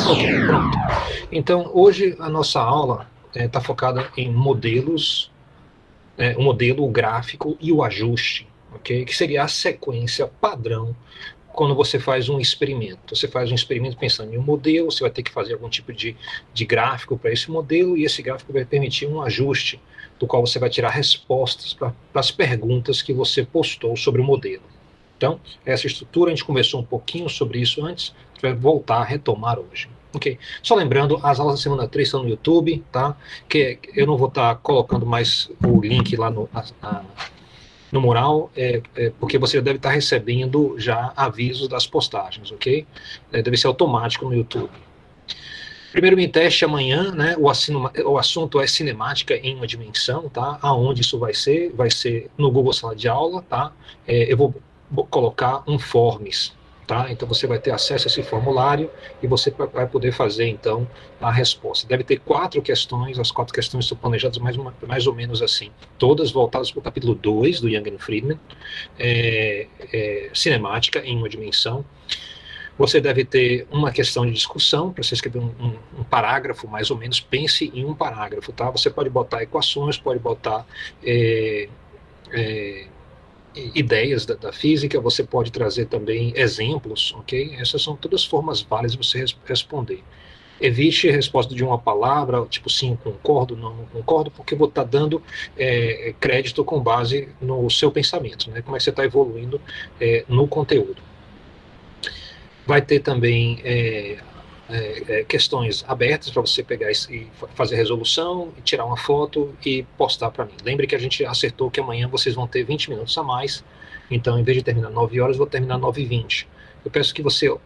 Ok, pronto. Então, hoje a nossa aula está focada em modelos, o modelo, o gráfico e o ajuste, ok? Que seria a sequência padrão quando você faz um experimento. Você faz um experimento pensando em um modelo, você vai ter que fazer algum tipo de gráfico para esse modelo, e esse gráfico vai permitir um ajuste, do qual você vai tirar respostas para as perguntas que você postou sobre o modelo. Então, essa estrutura, a gente conversou um pouquinho sobre isso antes, a gente vai voltar a retomar hoje. Ok. Só lembrando, as aulas da semana 3 estão no YouTube, tá? Que eu não vou estar colocando mais o link lá no mural, porque você deve estar recebendo já avisos das postagens, ok? Deve ser automático no YouTube. Primeiro mini teste amanhã, né? O assunto é cinemática em uma dimensão, tá? Aonde isso vai ser? Vai ser no Google Sala de Aula, tá? Eu vou colocar um forms, tá? Então você vai ter acesso a esse formulário e você vai poder fazer então a resposta. Deve ter 4 questões, as 4 questões estão planejadas mais ou menos assim, todas voltadas para o capítulo 2 do Young and Friedman, cinemática em uma dimensão. Você deve ter uma questão de discussão, para você escrever um parágrafo, mais ou menos, pense em um parágrafo, tá? Você pode botar equações, pode botar ideias da física, você pode trazer também exemplos, ok? Essas são todas formas válidas de você responder. Evite a resposta de uma palavra, tipo sim, concordo, não concordo, porque eu vou estar dando crédito com base no seu pensamento, né? Como é que você está evoluindo no conteúdo. Vai ter também questões abertas para você pegar e fazer resolução, e tirar uma foto e postar para mim. Lembre que a gente acertou que amanhã vocês vão ter 20 minutos a mais, então em vez de terminar 9 horas, eu vou terminar 9h20. Eu peço que você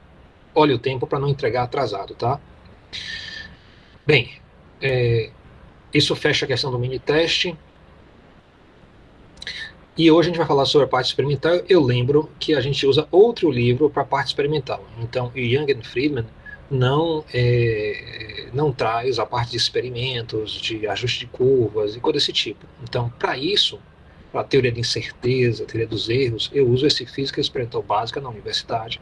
olhe o tempo para não entregar atrasado, tá? Bem, isso fecha a questão do mini teste. E hoje a gente vai falar sobre a parte experimental. Eu lembro que a gente usa outro livro para a parte experimental. Então, o Young and Friedman não traz a parte de experimentos, de ajuste de curvas e coisa desse tipo. Então, para isso, para a teoria de incerteza, a teoria dos erros, eu uso esse Física Experimental Básica na universidade.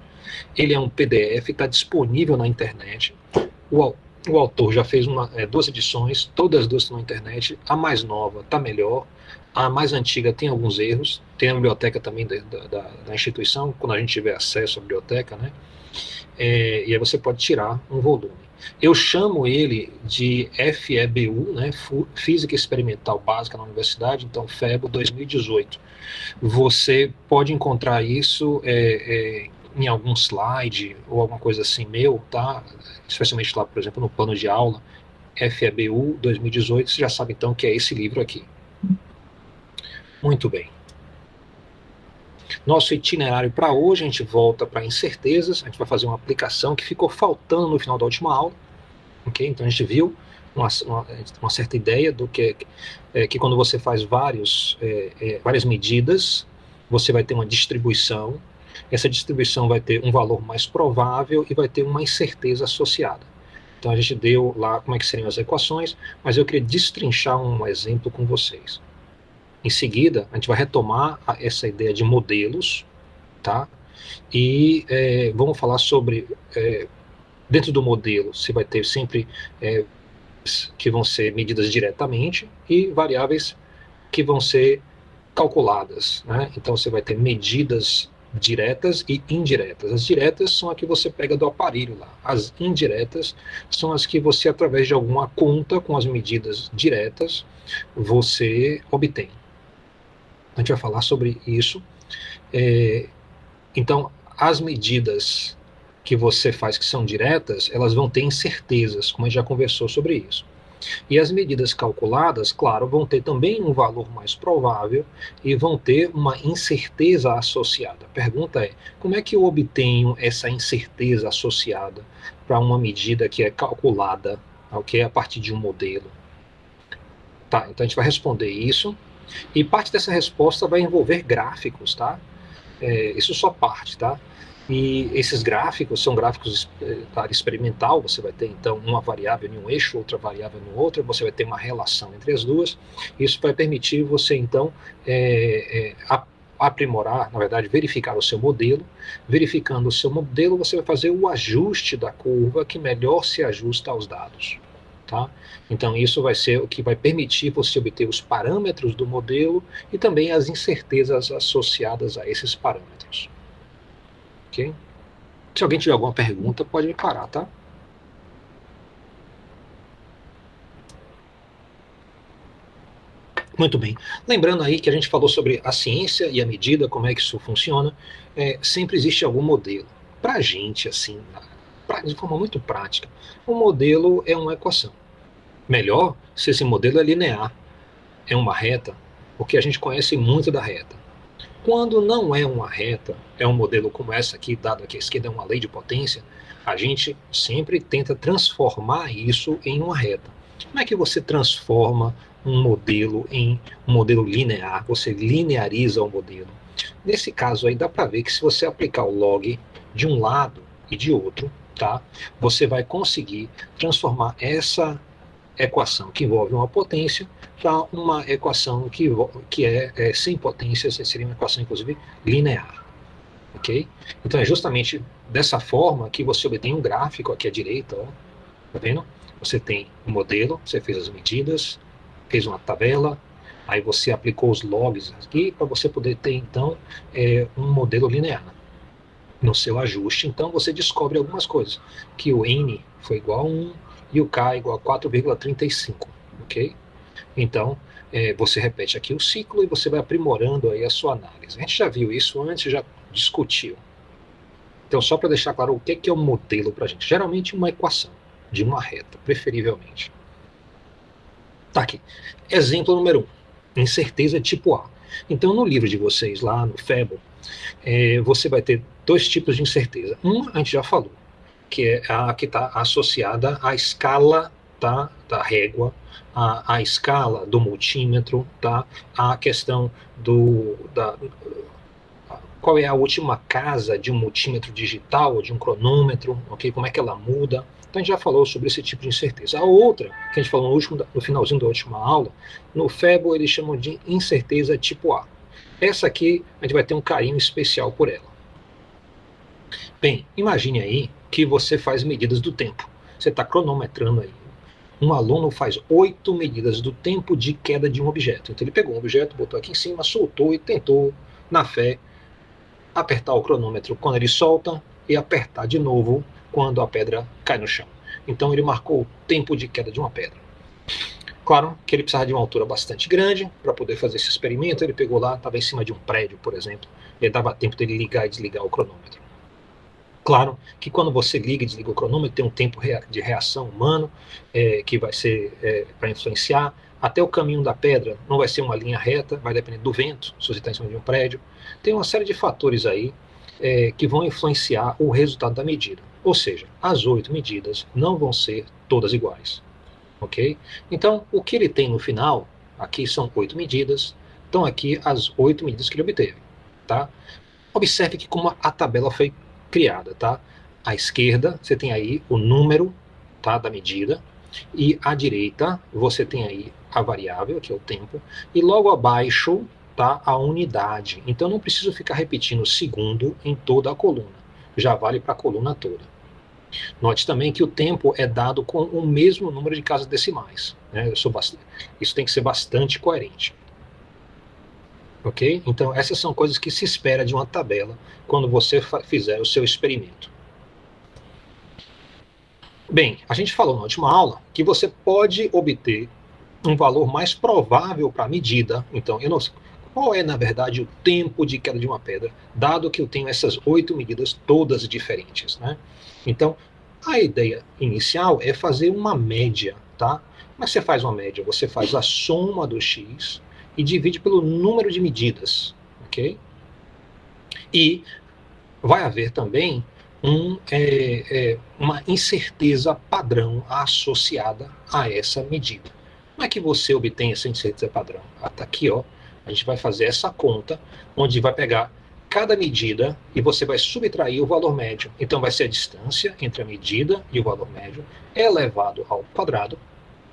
Ele é um PDF, está disponível na internet. O autor já fez 2 edições, todas as 2 estão na internet. A mais nova está melhor. A mais antiga tem alguns erros, tem a biblioteca também da instituição, quando a gente tiver acesso à biblioteca, né? E aí você pode tirar um volume. Eu chamo ele de FEBU, né? Física Experimental Básica na Universidade, então FEBU 2018. Você pode encontrar isso em algum slide ou alguma coisa assim meu, tá? Especialmente lá, por exemplo, no plano de aula, FEBU 2018, você já sabe então que é esse livro aqui. Muito bem. Nosso itinerário para hoje, a gente volta para incertezas, a gente vai fazer uma aplicação que ficou faltando no final da última aula, ok? Então a gente viu uma certa ideia do que quando você faz várias medidas, você vai ter uma distribuição, essa distribuição vai ter um valor mais provável e vai ter uma incerteza associada. Então a gente deu lá como é que seriam as equações, mas eu queria destrinchar um exemplo com vocês. Em seguida, a gente vai retomar essa ideia de modelos, tá? E vamos falar sobre, dentro do modelo, você vai ter sempre que vão ser medidas diretamente e variáveis que vão ser calculadas, né? Então você vai ter medidas diretas e indiretas. As diretas são as que você pega do aparelho lá. As indiretas são as que você, através de alguma conta com as medidas diretas, você obtém. A gente vai falar sobre isso. Então, as medidas que você faz que são diretas, elas vão ter incertezas, como a gente já conversou sobre isso. E as medidas calculadas, claro, vão ter também um valor mais provável e vão ter uma incerteza associada. A pergunta é, como é que eu obtenho essa incerteza associada para uma medida que é calculada, okay, a partir de um modelo? Tá, então a gente vai responder isso. E parte dessa resposta vai envolver gráficos, tá? Isso só parte, tá? E esses gráficos são gráficos da área experimental, você vai ter então uma variável em um eixo, outra variável no outro, você vai ter uma relação entre as duas. Isso vai permitir você então aprimorar, na verdade, verificar o seu modelo. Verificando o seu modelo, você vai fazer o ajuste da curva que melhor se ajusta aos dados. Tá? Então, isso vai ser o que vai permitir você obter os parâmetros do modelo e também as incertezas associadas a esses parâmetros. Ok? Se alguém tiver alguma pergunta, pode me parar, tá? Muito bem. Lembrando aí que a gente falou sobre a ciência e a medida, como é que isso funciona, sempre existe algum modelo. Para a gente, assim, de forma muito prática, o modelo é uma equação. Melhor se esse modelo é linear, é uma reta, porque a gente conhece muito da reta. Quando não é uma reta, é um modelo como essa aqui, dado que a esquerda é uma lei de potência, a gente sempre tenta transformar isso em uma reta. Como é que você transforma um modelo em um modelo linear? Você lineariza o modelo. Nesse caso aí, dá para ver que se você aplicar o log de um lado e de outro, tá? Você vai conseguir transformar essa equação que envolve uma potência para uma equação que é sem potência, seria uma equação, inclusive, linear. Ok? Então, é justamente dessa forma que você obtém um gráfico aqui à direita, ó, tá vendo? Você tem o modelo, você fez as medidas, fez uma tabela, aí você aplicou os logs aqui para você poder ter, então, um modelo linear no seu ajuste. Então, você descobre algumas coisas, que o N foi igual a 1 e o K igual a 4,35, ok? Então, você repete aqui o ciclo e você vai aprimorando aí a sua análise. A gente já viu isso antes, já discutiu. Então, só para deixar claro o que é um modelo para a gente. Geralmente uma equação de uma reta, preferivelmente. Tá aqui. Exemplo número 1. Incerteza tipo A. Então, no livro de vocês, lá no Fable, você vai ter dois tipos de incerteza. Uma, a gente já falou, que é a que está associada à escala, tá, da régua, à escala do multímetro, tá, à questão qual é a última casa de um multímetro digital ou de um cronômetro, ok? Como é que ela muda. Então a gente já falou sobre esse tipo de incerteza. A outra, que a gente falou no finalzinho da última aula, no Fable eles chamam de incerteza tipo A. Essa aqui a gente vai ter um carinho especial por ela. Bem, imagine aí que você faz medidas do tempo. Você está cronometrando aí. Um aluno faz 8 medidas do tempo de queda de um objeto. Então ele pegou um objeto, botou aqui em cima, soltou e tentou, na fé, apertar o cronômetro quando ele solta e apertar de novo quando a pedra cai no chão. Então ele marcou o tempo de queda de uma pedra. Claro que ele precisava de uma altura bastante grande para poder fazer esse experimento. Ele pegou lá, estava em cima de um prédio, por exemplo. Ele dava tempo dele ligar e desligar o cronômetro. Claro que quando você liga e desliga o cronômetro, tem um tempo de reação humano que vai ser para influenciar. Até o caminho da pedra não vai ser uma linha reta, vai depender do vento, se você está em cima de um prédio. Tem uma série de fatores aí que vão influenciar o resultado da medida. Ou seja, as 8 medidas não vão ser todas iguais. Ok? Então, o que ele tem no final, aqui são 8 medidas, estão aqui as 8 medidas que ele obteve. Tá? Observe que como a tabela foi criada, tá? À esquerda você tem aí o número, tá, da medida, e à direita você tem aí a variável, que é o tempo, e logo abaixo tá a unidade. Então não preciso ficar repetindo segundo em toda a coluna, já vale para a coluna toda. Note também que o tempo é dado com o mesmo número de casas decimais, né? Isso tem que ser bastante coerente. Ok? Então, essas são coisas que se espera de uma tabela quando você fizer o seu experimento. Bem, a gente falou na última aula que você pode obter um valor mais provável para a medida. Então, eu não sei qual é, na verdade, o tempo de queda de uma pedra, dado que eu tenho essas 8 medidas todas diferentes, né? Então, a ideia inicial é fazer uma média, tá? Mas você faz uma média, você faz a soma do x e divide pelo número de medidas, ok? E vai haver também uma incerteza padrão associada a essa medida. Como é que você obtém essa incerteza padrão? Está aqui, ó. A gente vai fazer essa conta, onde vai pegar cada medida e você vai subtrair o valor médio. Então vai ser a distância entre a medida e o valor médio elevado ao quadrado,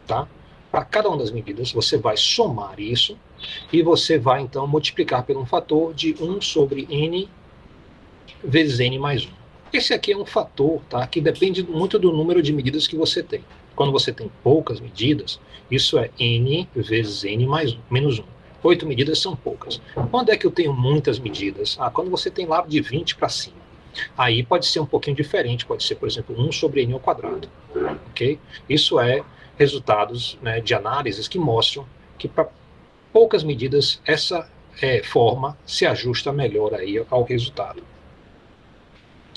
tá? Para cada uma das medidas, você vai somar isso, e você vai, então, multiplicar por um fator de 1 sobre n vezes n mais 1. Esse aqui é um fator, tá, que depende muito do número de medidas que você tem. Quando você tem poucas medidas, isso é n vezes n mais menos 1. 8 medidas são poucas. Quando é que eu tenho muitas medidas? Quando você tem lá de 20 para cima. Aí pode ser um pouquinho diferente, pode ser, por exemplo, 1 sobre n ao quadrado. Ok? Isso é resultados, né, de análises que mostram que para poucas medidas essa forma se ajusta melhor aí ao resultado.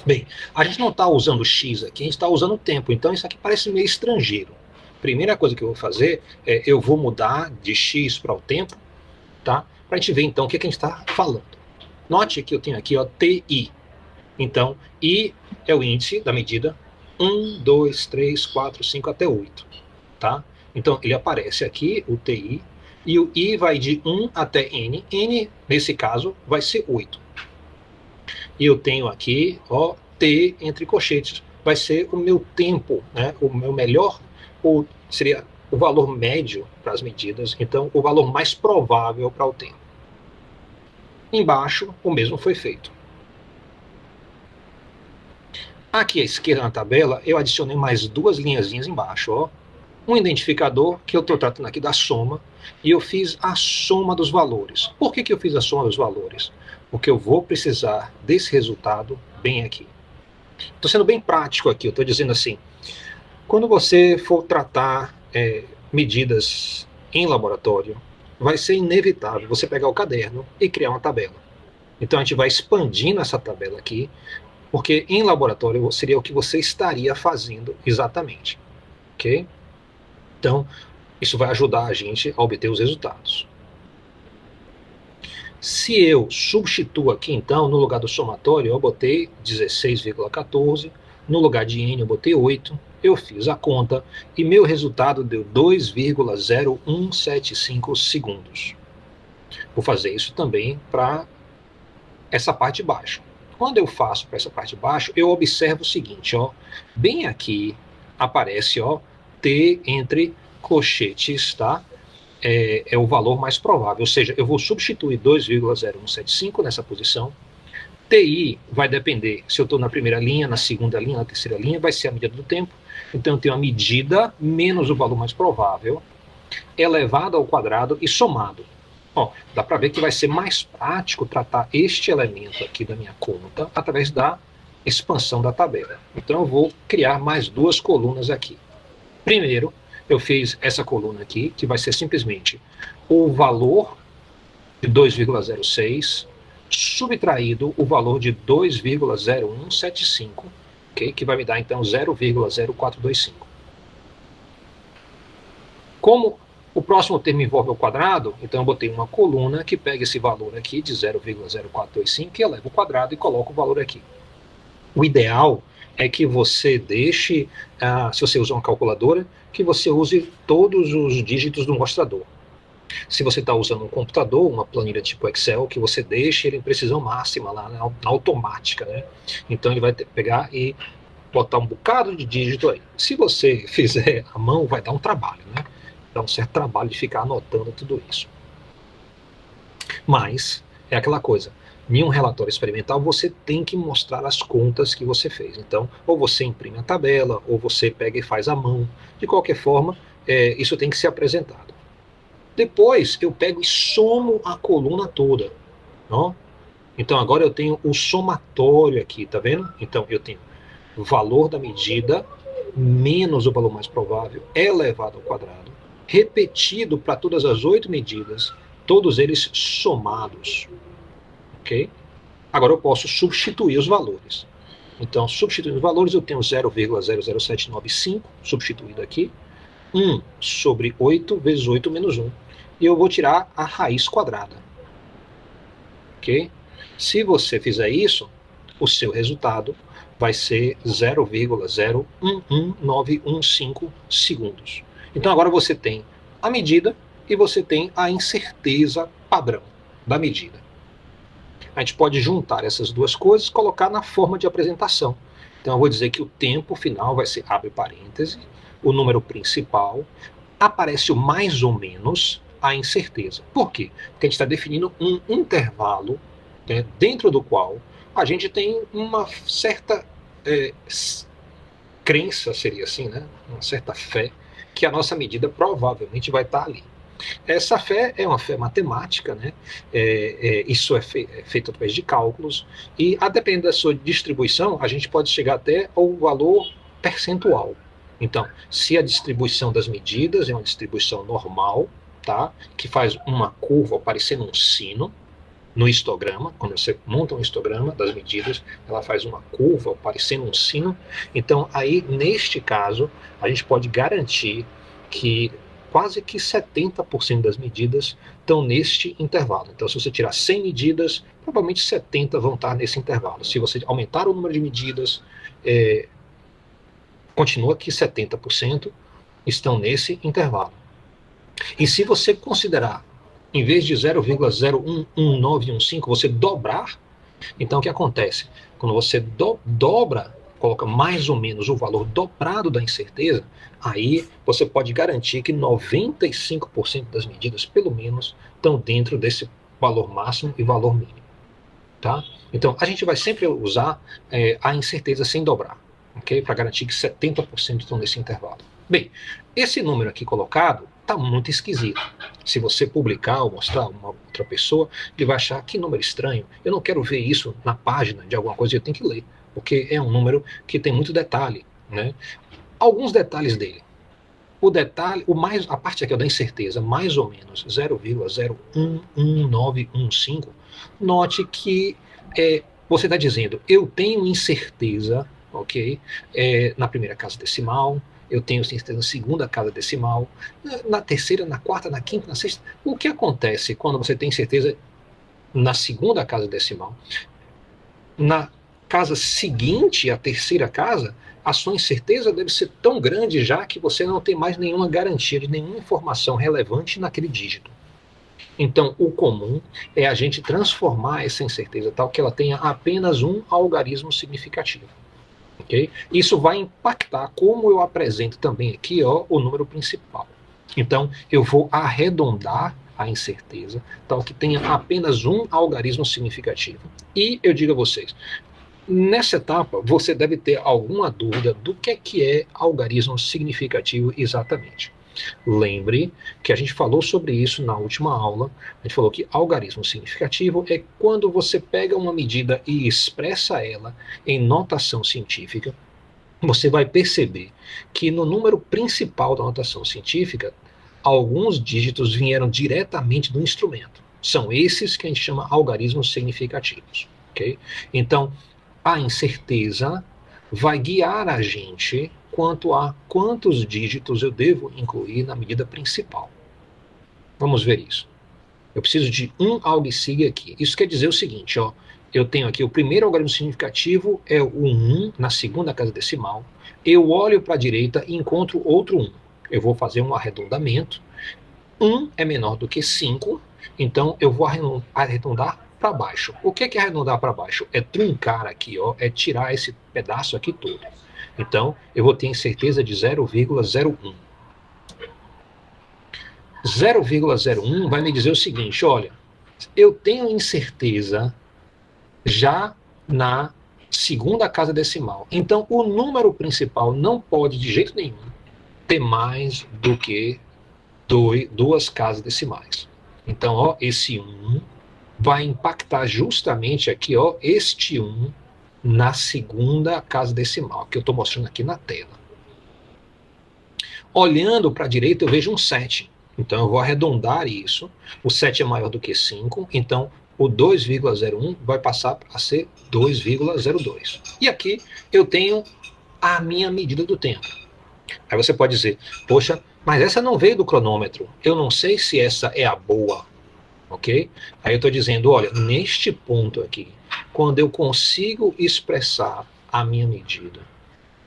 Bem, a gente não está usando x aqui, a gente está usando tempo, então isso aqui parece meio estrangeiro. Primeira coisa que eu vou fazer é eu vou mudar de x para o tempo, tá? Para a gente ver então o que a gente está falando. Note que eu tenho aqui, ó, TI. Então, I é o índice da medida 1, 2, 3, 4, 5 até 8. Tá? Então, ele aparece aqui, o TI, e o I vai de 1 até N. N, nesse caso, vai ser 8. E eu tenho aqui, ó, T entre colchetes, vai ser o meu tempo, né? O meu melhor, ou seria o valor médio para as medidas, então o valor mais provável para o tempo. Embaixo, o mesmo foi feito. Aqui à esquerda na tabela, eu adicionei mais duas linhazinhas embaixo, ó. Um identificador, que eu estou tratando aqui da soma, e eu fiz a soma dos valores. Por que eu fiz a soma dos valores? Porque eu vou precisar desse resultado bem aqui. Estou sendo bem prático aqui, eu estou dizendo assim, quando você for tratar medidas em laboratório, vai ser inevitável você pegar o caderno e criar uma tabela. Então a gente vai expandindo essa tabela aqui, porque em laboratório seria o que você estaria fazendo exatamente, ok? Então, isso vai ajudar a gente a obter os resultados. Se eu substituo aqui, então, no lugar do somatório, eu botei 16,14, no lugar de n eu botei 8, eu fiz a conta e meu resultado deu 2,0175 segundos. Vou fazer isso também para essa parte de baixo. Quando eu faço para essa parte de baixo, eu observo o seguinte, ó, bem aqui aparece, ó, T entre colchetes, tá? É o valor mais provável, ou seja, eu vou substituir 2,0175 nessa posição. TI vai depender se eu estou na primeira linha, na segunda linha, na terceira linha, vai ser a medida do tempo. Então eu tenho a medida menos o valor mais provável, elevado ao quadrado e somado. Ó, dá para ver que vai ser mais prático tratar este elemento aqui da minha conta através da expansão da tabela. Então eu vou criar mais duas colunas aqui. Primeiro, eu fiz essa coluna aqui, que vai ser simplesmente o valor de 2,06 subtraído o valor de 2,0175, okay? Que vai me dar então 0,0425. Como o próximo termo envolve o quadrado, então eu botei uma coluna que pega esse valor aqui de 0,0425 e eleva o quadrado e coloca o valor aqui. O ideal é que você deixe, se você usa uma calculadora, que você use todos os dígitos do mostrador. Se você está usando um computador, uma planilha tipo Excel, que você deixe ele em precisão máxima lá na automática, né? Então ele vai pegar e botar um bocado de dígito aí. Se você fizer à mão, vai dar um trabalho, né? Dá um certo trabalho de ficar anotando tudo isso. Mas é aquela coisa, em um relatório experimental você tem que mostrar as contas que você fez. Então, ou você imprime a tabela, ou você pega e faz à mão. De qualquer forma, isso tem que ser apresentado. Depois, eu pego e somo a coluna toda. Ó. Então, agora eu tenho o somatório aqui, tá vendo? Então, eu tenho o valor da medida menos o valor mais provável elevado ao quadrado, repetido para todas as 8 medidas, todos eles somados. Ok? Agora eu posso substituir os valores. Então, substituindo os valores, eu tenho 0,00795 substituído aqui, 1 sobre 8 vezes 8 menos 1. E eu vou tirar a raiz quadrada. Ok? Se você fizer isso, o seu resultado vai ser 0,011915 segundos. Então agora você tem a medida e você tem a incerteza padrão da medida. A gente pode juntar essas duas coisas e colocar na forma de apresentação. Então eu vou dizer que o tempo final vai ser, abre parêntese, o número principal, aparece o mais ou menos, a incerteza. Por quê? Porque a gente está definindo um intervalo, né, dentro do qual a gente tem uma certa crença, seria assim, né, uma certa fé, que a nossa medida provavelmente vai estar ali. Essa fé é uma fé matemática, né? Isso é feito através de cálculos, e a depender da sua distribuição, a gente pode chegar até ao valor percentual. Então, se a distribuição das medidas é uma distribuição normal, tá? Que faz uma curva parecendo um sino, no histograma, quando você monta um histograma das medidas, ela faz uma curva parecendo um sino. Então, aí, neste caso, a gente pode garantir que quase que 70% das medidas estão neste intervalo. Então, se você tirar 100 medidas, provavelmente 70 vão estar nesse intervalo. Se você aumentar o número de medidas, continua que 70% estão nesse intervalo. E se você considerar, em vez de 0,011915, você dobrar, então o que acontece? Quando você dobra, coloca mais ou menos o valor dobrado da incerteza, aí você pode garantir que 95% das medidas, pelo menos, estão dentro desse valor máximo e valor mínimo. Tá? Então, a gente vai sempre usar a incerteza sem dobrar, okay? Para garantir que 70% estão nesse intervalo. Bem, esse número aqui colocado está muito esquisito. Se você publicar ou mostrar a uma outra pessoa, ele vai achar que número estranho. Eu não quero ver isso na página de alguma coisa, eu tenho que ler, porque é um número que tem muito detalhe, né? Alguns detalhes dele. O detalhe, a parte aqui da incerteza, mais ou menos 0,011915, note que você está dizendo, eu tenho incerteza, ok? Na primeira casa decimal, eu tenho incerteza na segunda casa decimal, na terceira, na quarta, na quinta, na sexta. O que acontece quando você tem certeza na segunda casa decimal? Na casa seguinte, a terceira casa, a sua incerteza deve ser tão grande já que você não tem mais nenhuma garantia de nenhuma informação relevante naquele dígito. Então, o comum é a gente transformar essa incerteza tal que ela tenha apenas um algarismo significativo. Okay? Isso vai impactar como eu apresento também aqui o número principal. Então, eu vou arredondar a incerteza tal que tenha apenas um algarismo significativo. E eu digo a vocês, nessa etapa, você deve ter alguma dúvida do que é algarismo significativo exatamente. Lembre que a gente falou sobre isso na última aula. A gente falou que algarismo significativo é quando você pega uma medida e expressa ela em notação científica. Você vai perceber que no número principal da notação científica, alguns dígitos vieram diretamente do instrumento. São esses que a gente chama algarismos significativos. Okay? Então, a incerteza vai guiar a gente quanto a quantos dígitos eu devo incluir na medida principal. Vamos ver isso. Eu preciso de um alg-sig aqui. Isso quer dizer o seguinte, eu tenho aqui o primeiro algarismo significativo é o 1 na segunda casa decimal. Eu olho para a direita e encontro outro 1. Eu vou fazer um arredondamento. 1 é menor do que 5, então eu vou arredondar para baixo. O que é arredondar para baixo? É truncar aqui, é tirar esse pedaço aqui todo. Então, eu vou ter incerteza de 0,01. 0,01 vai me dizer o seguinte, olha, eu tenho incerteza já na segunda casa decimal. Então, o número principal não pode, de jeito nenhum, ter mais do que duas casas decimais. Então, esse 1 vai impactar justamente aqui, este 1 na segunda casa decimal, que eu estou mostrando aqui na tela. Olhando para a direita, eu vejo um 7. Então, eu vou arredondar isso. O 7 é maior do que 5, então o 2,01 vai passar a ser 2,02. E aqui eu tenho a minha medida do tempo. Aí você pode dizer, poxa, mas essa não veio do cronômetro. Eu não sei se essa é a boa. Ok? Aí eu estou dizendo, olha, neste ponto aqui, quando eu consigo expressar a minha medida,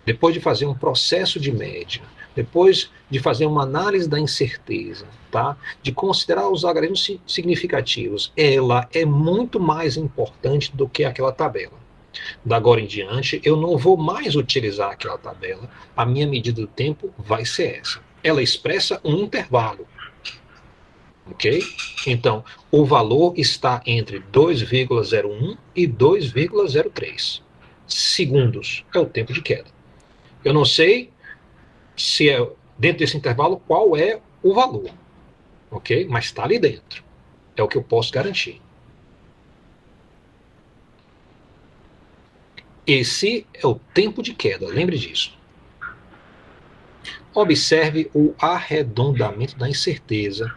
depois de fazer um processo de média, depois de fazer uma análise da incerteza, tá? De considerar os algarismos significativos, ela é muito mais importante do que aquela tabela. Da agora em diante, eu não vou mais utilizar aquela tabela, a minha medida do tempo vai ser essa. Ela expressa um intervalo. Ok? Então, o valor está entre 2,01 e 2,03 segundos. É o tempo de queda. Eu não sei se é dentro desse intervalo qual é o valor, ok? Mas está ali dentro. É o que eu posso garantir. Esse é o tempo de queda, lembre disso. Observe o arredondamento da incerteza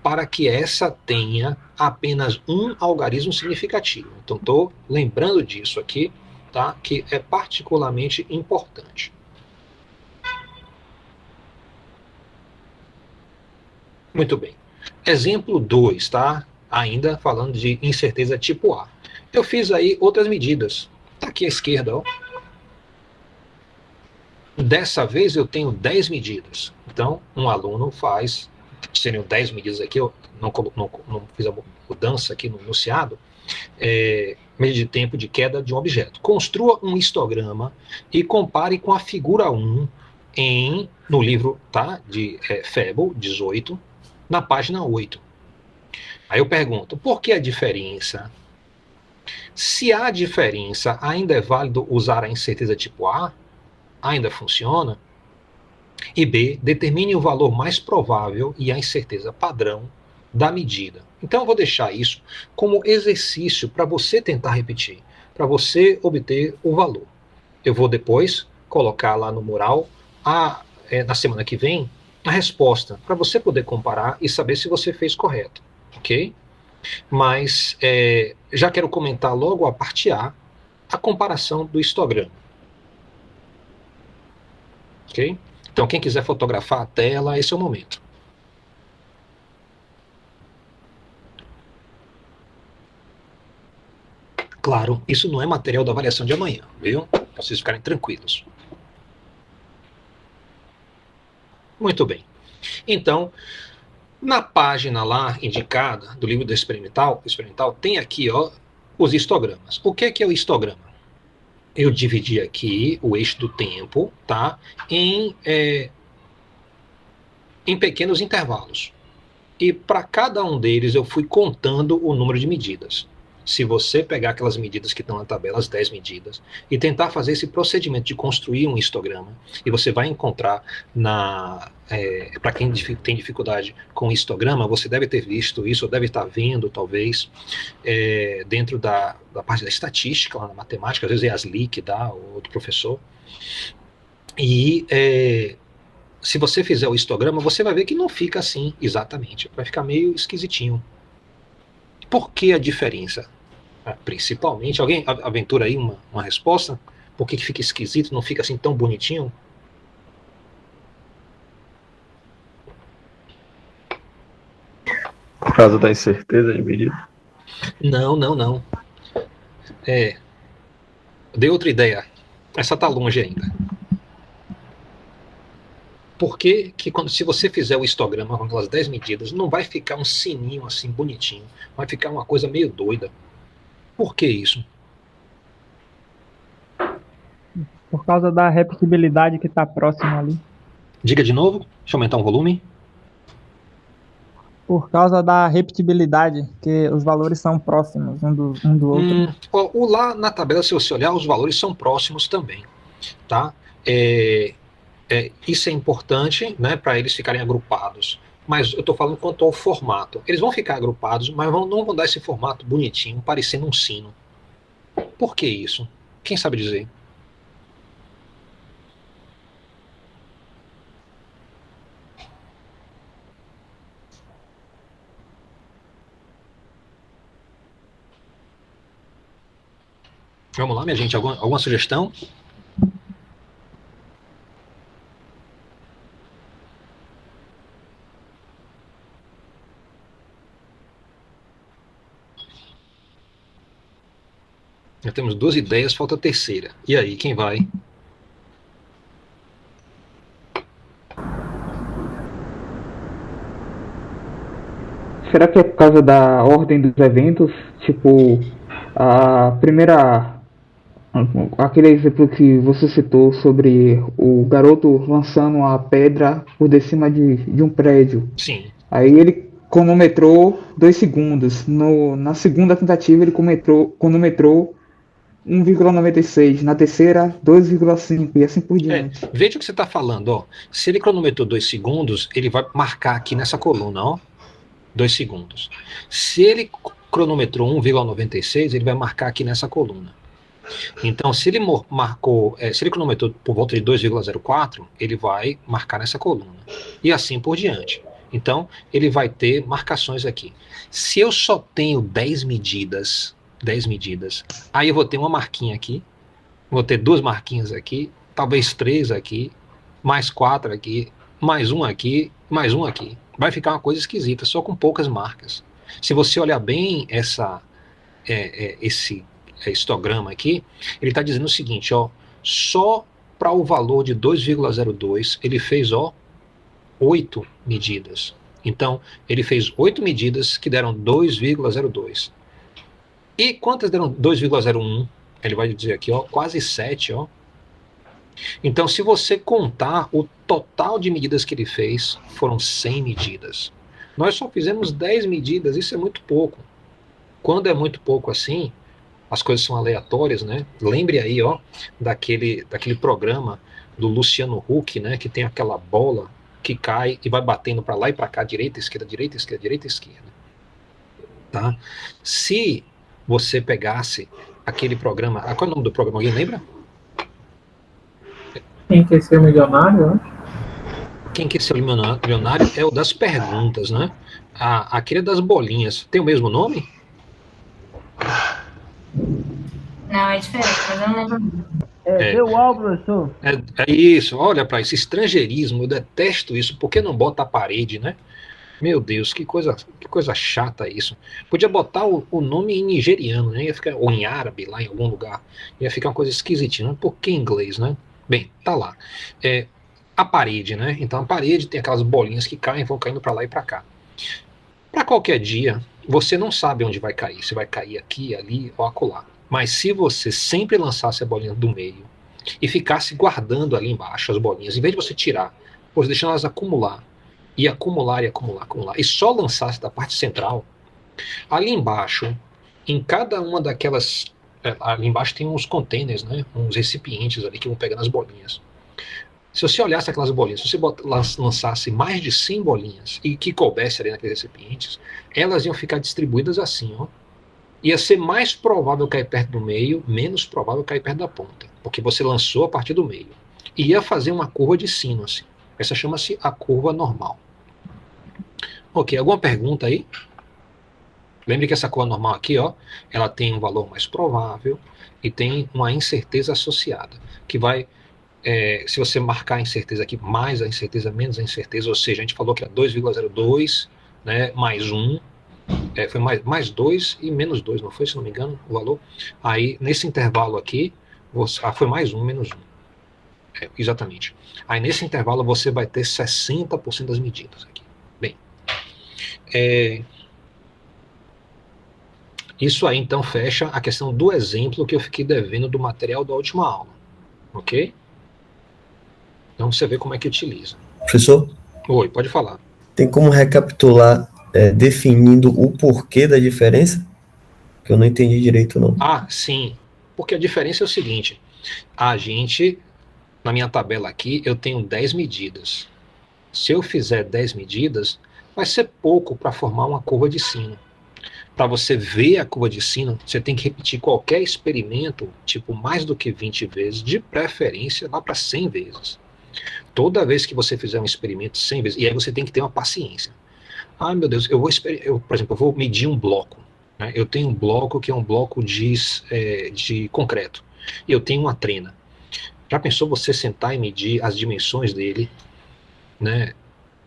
para que essa tenha apenas um algarismo significativo. Então, estou lembrando disso aqui, tá? Que é particularmente importante. Muito bem. Exemplo 2, tá? Ainda falando de incerteza tipo A. Eu fiz aí outras medidas. Está aqui à esquerda, ó. Dessa vez eu tenho 10 medidas. Então, um aluno faz, seriam 10 medidas aqui, eu não fiz a mudança aqui no enunciado, medida de tempo de queda de um objeto. Construa um histograma e compare com a figura 1 no livro, tá, de Fable 18, na página 8. Aí eu pergunto, por que a diferença? Se há diferença, ainda é válido usar a incerteza tipo A? Ainda funciona? E B, determine o valor mais provável e a incerteza padrão da medida. Então, eu vou deixar isso como exercício para você tentar repetir, para você obter o valor. Eu vou depois colocar lá no mural, na semana que vem, a resposta, para você poder comparar e saber se você fez correto, ok? Mas já quero comentar logo a parte a comparação do histograma. Ok? Então, quem quiser fotografar a tela, esse é o momento. Claro, isso não é material da avaliação de amanhã, viu? Para vocês ficarem tranquilos. Muito bem. Então, na página lá indicada do livro do experimental tem aqui, ó, os histogramas. O que é o histograma? Eu dividi aqui o eixo do tempo, tá? Em pequenos intervalos. E para cada um deles eu fui contando o número de medidas. Se você pegar aquelas medidas que estão na tabela, as 10 medidas, e tentar fazer esse procedimento de construir um histograma, e você vai encontrar para quem tem dificuldade com histograma, você deve ter visto isso, ou deve estar vendo, talvez, dentro da parte da estatística, lá na matemática, às vezes é Asli que dá, ou outro professor. E se você fizer o histograma, você vai ver que não fica assim exatamente. Vai ficar meio esquisitinho. Por que a diferença? Principalmente, alguém aventura aí uma resposta? Por que fica esquisito, não fica assim tão bonitinho? Por causa da incerteza de medida? Não. Dei outra ideia. Essa tá longe ainda. Por que se você fizer o histograma com aquelas 10 medidas, não vai ficar um sininho assim bonitinho? Vai ficar uma coisa meio doida. Por que isso? Por causa da repetibilidade que está próximo ali. Diga de novo. Deixa eu aumentar o volume. Por causa da repetibilidade, que os valores são próximos um do outro. Lá na tabela, se você olhar, os valores são próximos também, tá? Isso é importante, né, para eles ficarem agrupados. Mas eu estou falando quanto ao formato. Eles vão ficar agrupados, mas não vão dar esse formato bonitinho, parecendo um sino. Por que isso? Quem sabe dizer? Vamos lá, minha gente, alguma sugestão? Já temos 2 ideias, falta a terceira. E aí, quem vai? Será que é por causa da ordem dos eventos? Tipo, a primeira. Aquele exemplo que você citou sobre o garoto lançando a pedra por de cima de um prédio. Sim. Aí ele cronometrou 2 segundos. Na segunda tentativa, ele cronometrou 1,96. Na terceira, 2,5 e assim por diante. Veja o que você está falando. Ó. Se ele cronometrou 2 segundos, ele vai marcar aqui nessa coluna, ó, 2 segundos. Se ele cronometrou 1,96, ele vai marcar aqui nessa coluna. Então, se ele se ele cronometrou por volta de 2,04, ele vai marcar nessa coluna. E assim por diante. Então, ele vai ter marcações aqui. Se eu só tenho 10 medidas, aí eu vou ter uma marquinha aqui, vou ter 2 marquinhas aqui, talvez 3 aqui, mais 4 aqui, mais um aqui, mais um aqui. Vai ficar uma coisa esquisita, só com poucas marcas. Se você olhar bem esse histograma aqui, ele está dizendo o seguinte, ó, só para o valor de 2,02, ele fez, ó, 8 medidas. Então, ele fez 8 medidas que deram 2,02. E quantas deram 2,01? Ele vai dizer aqui, ó, quase 7, ó. Então, se você contar o total de medidas que ele fez, foram 100 medidas. Nós só fizemos 10 medidas, isso é muito pouco. Quando é muito pouco assim, as coisas são aleatórias, né? Lembre aí, ó, daquele programa do Luciano Huck, né, que tem aquela bola que cai e vai batendo para lá e para cá, direita, esquerda, direita, esquerda, direita, esquerda. Tá? Se você pegasse aquele programa, qual é o nome do programa? Alguém lembra? Quem quer ser milionário, né? Quem quer ser milionário é o das perguntas, né? Aquele das bolinhas. Tem o mesmo nome? Não, é diferente, mas eu não lembro. Igual, professor. É isso, olha para esse estrangeirismo, eu detesto isso. Por que não bota a parede, né? Meu Deus, que coisa chata isso. Podia botar o nome em nigeriano, né? Ia ficar, ou em árabe, lá em algum lugar. Ia ficar uma coisa esquisitinha. Por que em inglês, né? Bem, tá lá. A parede, né? Então a parede tem aquelas bolinhas que caem, vão caindo para lá e para cá. Para qualquer dia, você não sabe onde vai cair. Se vai cair aqui, ali ou acolá. Mas se você sempre lançasse a bolinha do meio e ficasse guardando ali embaixo as bolinhas, em vez de você tirar, você deixando elas acumular, e acumular, e só lançasse da parte central, ali embaixo, em cada uma daquelas, ali embaixo tem uns containers, né, uns recipientes ali que vão pegando as bolinhas. Se você olhasse aquelas bolinhas, se você lançasse mais de 100 bolinhas e que coubesse ali naqueles recipientes, elas iam ficar distribuídas assim, ó. Ia ser mais provável cair perto do meio, menos provável cair perto da ponta, porque você lançou a partir do meio. E ia fazer uma curva de sino, assim. Essa chama-se a curva normal. Ok, alguma pergunta aí? Lembre que essa curva normal aqui, ó, ela tem um valor mais provável e tem uma incerteza associada, que vai, se você marcar a incerteza aqui, mais a incerteza, menos a incerteza, ou seja, a gente falou que era 2,02, né, mais 1, foi mais 2 e menos 2, não foi, se não me engano, o valor? Aí, nesse intervalo aqui, foi mais 1, menos 1. Exatamente. Aí, nesse intervalo, você vai ter 60% das medidas aqui. Bem, isso aí, então, fecha a questão do exemplo que eu fiquei devendo do material da última aula. Ok? Então, você vê como é que utiliza. Professor? Oi, pode falar. Tem como recapitular definindo o porquê da diferença? Que eu não entendi direito, não. Ah, sim. Porque a diferença é o seguinte. Na minha tabela aqui, eu tenho 10 medidas. Se eu fizer 10 medidas, vai ser pouco para formar uma curva de sino. Para você ver a curva de sino, você tem que repetir qualquer experimento, tipo mais do que 20 vezes, de preferência lá para 100 vezes. Toda vez que você fizer um experimento 100 vezes, e aí você tem que ter uma paciência. Ah, meu Deus, por exemplo, eu vou medir um bloco. Né? Eu tenho um bloco que é um bloco de concreto. E eu tenho uma trena. Já pensou você sentar e medir as dimensões dele, né?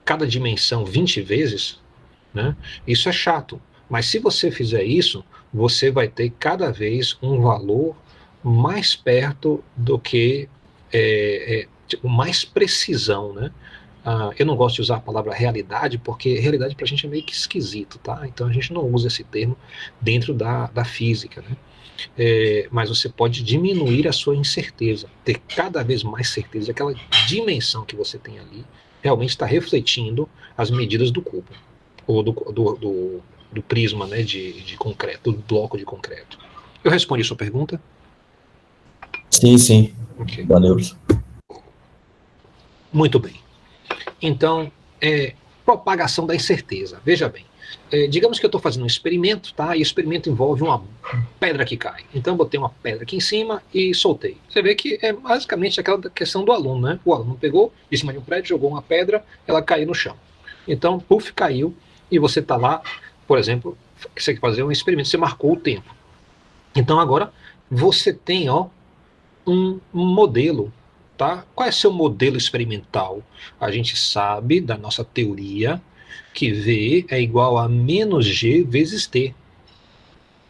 Cada dimensão 20 vezes? Né? Isso é chato. Mas se você fizer isso, você vai ter cada vez um valor mais perto do que mais precisão, né? Eu não gosto de usar a palavra realidade, porque realidade pra gente é meio que esquisito, tá? Então a gente não usa esse termo dentro da física, né? Mas você pode diminuir a sua incerteza, ter cada vez mais certeza de que aquela dimensão que você tem ali realmente está refletindo as medidas do cubo. ou do prisma, né, de concreto, do bloco de concreto. Eu respondi a sua pergunta? Sim, sim. Ok. Valeu. Muito bem. Então, propagação da incerteza. Veja bem, digamos que eu estou fazendo um experimento, tá? E o experimento envolve uma pedra que cai. Então, eu botei uma pedra aqui em cima e soltei. Você vê que é basicamente aquela questão do aluno, né? O aluno pegou de cima de um prédio, jogou uma pedra, ela caiu no chão. Então, puf, caiu, e você está lá, por exemplo, você quer fazer um experimento, você marcou o tempo. Então, agora, você tem, um modelo. Tá? Qual é seu modelo experimental? A gente sabe da nossa teoria que V é igual a menos G vezes T.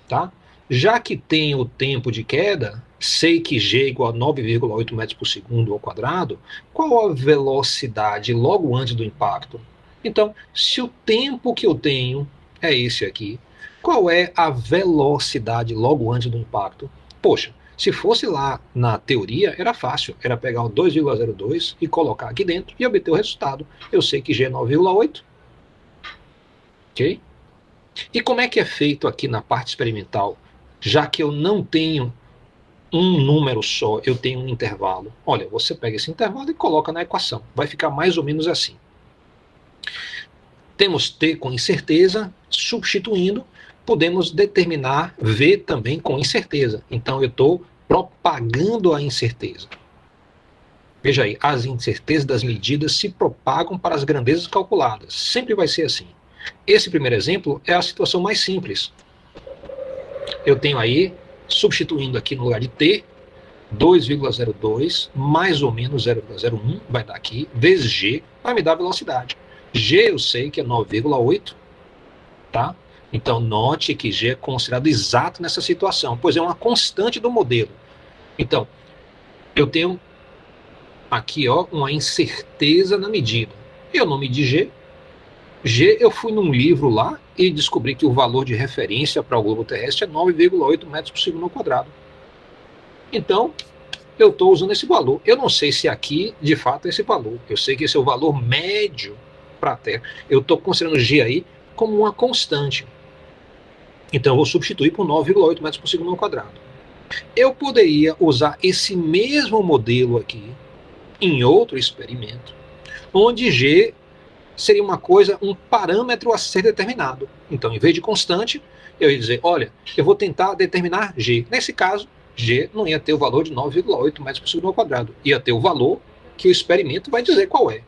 Tá? Já que tem o tempo de queda, sei que G é igual a 9,8 metros por segundo ao quadrado, qual a velocidade logo antes do impacto? Então, se o tempo que eu tenho é esse aqui, qual é a velocidade logo antes do impacto? Poxa, se fosse lá na teoria, era fácil. Era pegar o 2,02 e colocar aqui dentro e obter o resultado. Eu sei que G é 9,8. Ok? E como é que é feito aqui na parte experimental? Já que eu não tenho um número só, eu tenho um intervalo. Olha, você pega esse intervalo e coloca na equação. Vai ficar mais ou menos assim. Temos T com incerteza, substituindo, podemos determinar V também com incerteza. Então eu estou propagando a incerteza. Veja aí, as incertezas das medidas se propagam para as grandezas calculadas. Sempre vai ser assim. Esse primeiro exemplo é a situação mais simples. Eu tenho aí, substituindo aqui no lugar de T, 2,02 mais ou menos 0,01, vai dar aqui, vezes G, vai me dar a velocidade. G eu sei que é 9,8, tá? Então note que G é considerado exato nessa situação, pois é uma constante do modelo. Então, eu tenho aqui uma incerteza na medida. Eu não medi G. G, eu fui num livro lá e descobri que o valor de referência para o globo terrestre é 9,8 metros por segundo ao quadrado. Então, eu estou usando esse valor. Eu não sei se aqui, de fato, é esse valor. Eu sei que esse é o valor médio para a Terra. Eu estou considerando G aí como uma constante. Então, eu vou substituir por 9,8 metros por segundo ao quadrado. Eu poderia usar esse mesmo modelo aqui em outro experimento, onde G seria uma coisa, um parâmetro a ser determinado. Então, em vez de constante, eu ia dizer, olha, eu vou tentar determinar G. Nesse caso, G não ia ter o valor de 9,8 metros por segundo ao quadrado. Ia ter o valor que o experimento vai dizer qual é.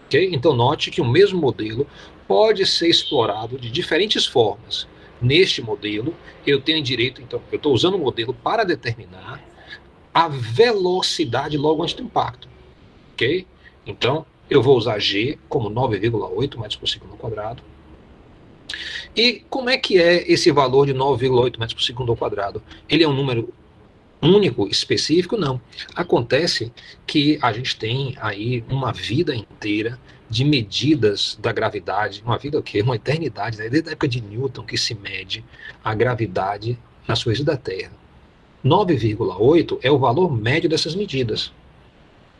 Okay? Então, note que o mesmo modelo pode ser explorado de diferentes formas. Neste modelo, eu tenho direito, então, eu estou usando o modelo para determinar a velocidade logo antes do impacto. Ok? Então, eu vou usar G como 9,8 metros por segundo ao quadrado. E como é que é esse valor de 9,8 metros por segundo ao quadrado? Ele é um número único, específico? Não. Acontece que a gente tem aí uma vida inteira de medidas da gravidade, uma vida o quê? Uma eternidade, né? Desde a época de Newton que se mede a gravidade nas coisas da Terra. 9,8 é o valor médio dessas medidas.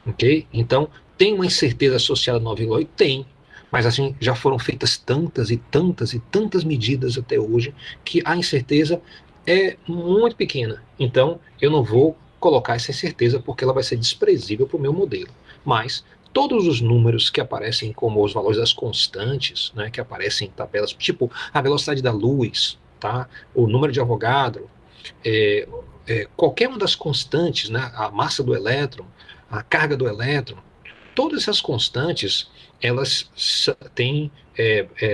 Ok? Então, tem uma incerteza associada a 9,8? Tem. Mas assim, já foram feitas tantas e tantas e tantas medidas até hoje que a incerteza é muito pequena. Então, eu não vou colocar essa incerteza porque ela vai ser desprezível para o meu modelo. Mas todos os números que aparecem como os valores das constantes, né, que aparecem em tabelas, tipo a velocidade da luz, tá? O número de Avogadro, qualquer uma das constantes, né, a massa do elétron, a carga do elétron, todas essas constantes, elas têm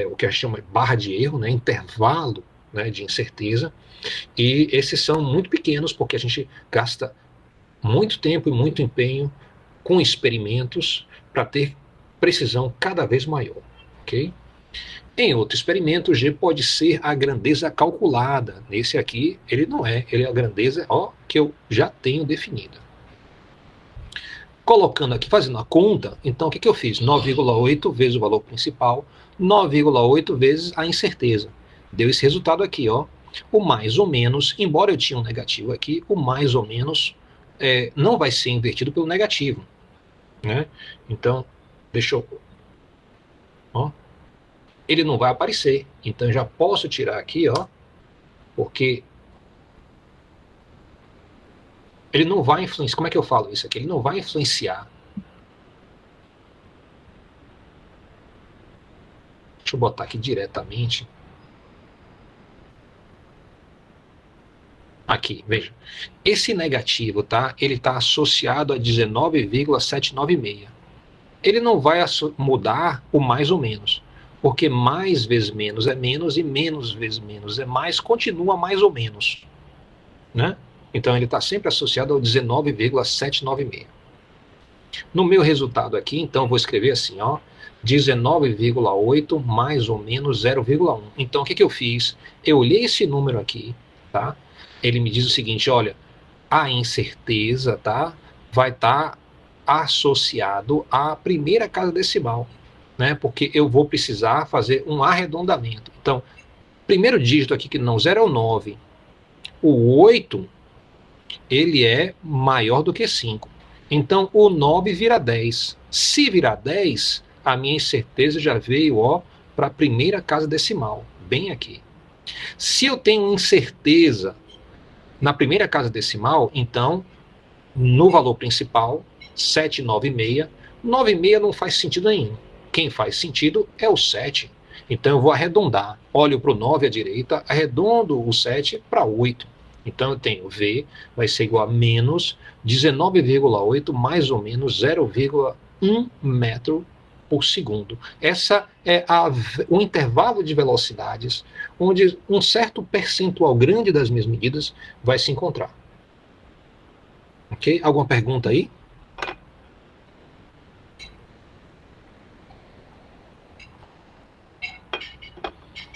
o que a gente chama de barra de erro, né, intervalo, né, de incerteza, e esses são muito pequenos porque a gente gasta muito tempo e muito empenho com experimentos para ter precisão cada vez maior, ok? Em outro experimento, G pode ser a grandeza calculada. Nesse aqui, ele não é, ele é a grandeza que eu já tenho definida. Colocando aqui, fazendo a conta, então o que eu fiz? 9,8 vezes o valor principal, 9,8 vezes a incerteza. Deu esse resultado aqui, o mais ou menos, embora eu tinha um negativo aqui, o mais ou menos não vai ser invertido pelo negativo, né? Então, deixa eu... ele não vai aparecer. Então eu já posso tirar aqui, ó, porque ele não vai influenciar. Como é que eu falo isso aqui? Ele não vai influenciar. Deixa eu botar aqui diretamente. Aqui, veja. Esse negativo, tá? Ele está associado a 19,796. Ele não vai mudar o mais ou menos, porque mais vezes menos é menos e menos vezes menos é mais, continua mais ou menos, né? Então ele está sempre associado ao 19,796. No meu resultado aqui, então, vou escrever assim, ó, 19,8 mais ou menos 0,1. Então, o que eu fiz? Eu olhei esse número aqui, tá? Ele me diz o seguinte, olha, a incerteza, tá, vai estar associado à primeira casa decimal, né? Porque eu vou precisar fazer um arredondamento. Então, primeiro dígito aqui que não, 0 é o 9. O 8, ele é maior do que 5. Então, o 9 vira 10. Se virar 10, a minha incerteza já veio, ó, para a primeira casa decimal, bem aqui. Se eu tenho incerteza na primeira casa decimal, então, no valor principal, 796, 96 não faz sentido nenhum. Quem faz sentido é o 7. Então, eu vou arredondar. Olho para o 9 à direita, arredondo o 7 para 8. Então, eu tenho V vai ser igual a menos 19,8 mais ou menos 0,1 metro por segundo. Essa é o intervalo de velocidades onde um certo percentual grande das minhas medidas vai se encontrar. Ok? Alguma pergunta aí?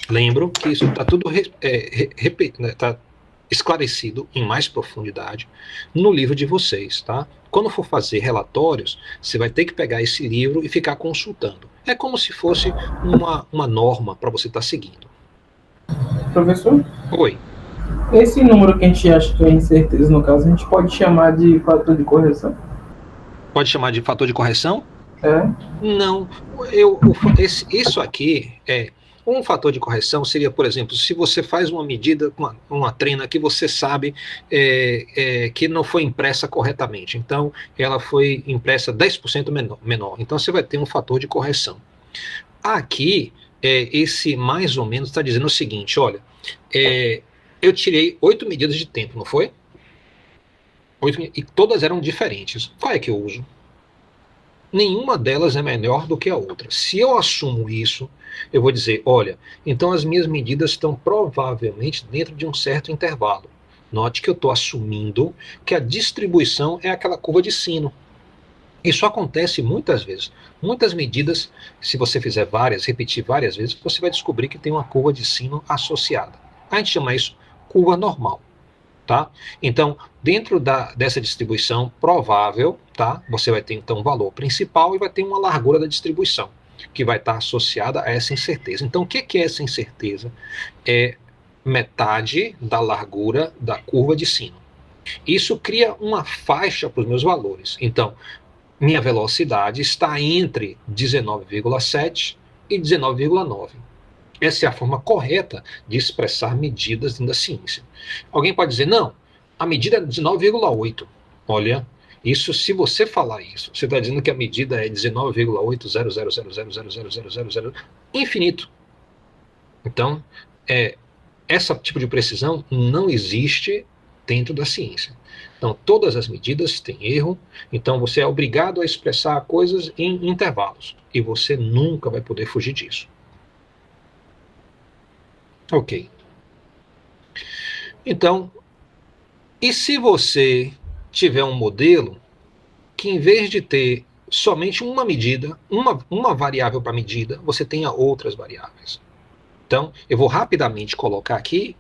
Lembro que isso está tudo tá esclarecido em mais profundidade no livro de vocês, tá? Quando for fazer relatórios, você vai ter que pegar esse livro e ficar consultando. É como se fosse uma norma para você estar seguindo. Professor? Oi. Esse número que a gente acha que é incerteza, no caso, a gente pode chamar de fator de correção? Pode chamar de fator de correção? É? Não. Isso aqui é... Um fator de correção seria, por exemplo, se você faz uma medida, uma trena que você sabe que não foi impressa corretamente. Então, ela foi impressa 10% menor. Então, você vai ter um fator de correção. Aqui, esse mais ou menos está dizendo o seguinte, olha, eu tirei 8 medidas de tempo, não foi? 8, e todas eram diferentes. Qual é que eu uso? Nenhuma delas é melhor do que a outra. Se eu assumo isso, eu vou dizer, olha, então as minhas medidas estão provavelmente dentro de um certo intervalo. Note que eu estou assumindo que a distribuição é aquela curva de sino. Isso acontece muitas vezes. Muitas medidas, se você fizer várias, repetir várias vezes, você vai descobrir que tem uma curva de sino associada. A gente chama isso curva normal. Tá? Então, dentro dessa distribuição provável, tá? Você vai ter então um valor principal e vai ter uma largura da distribuição, que vai estar associada a essa incerteza. Então, o que é essa incerteza? É metade da largura da curva de sino. Isso cria uma faixa para os meus valores. Então, minha velocidade está entre 19,7 e 19,9. Essa é a forma correta de expressar medidas dentro da ciência. Alguém pode dizer, não, a medida é 19,8. Olha, isso, se você falar isso, você está dizendo que a medida é 19,80000000000 infinito. Então, esse tipo de precisão não existe dentro da ciência. Então, todas as medidas têm erro, então você é obrigado a expressar coisas em intervalos, e você nunca vai poder fugir disso. Ok. Então, e se você tiver um modelo que, em vez de ter somente uma medida, uma variável para medida, você tenha outras variáveis? Então, eu vou rapidamente colocar aqui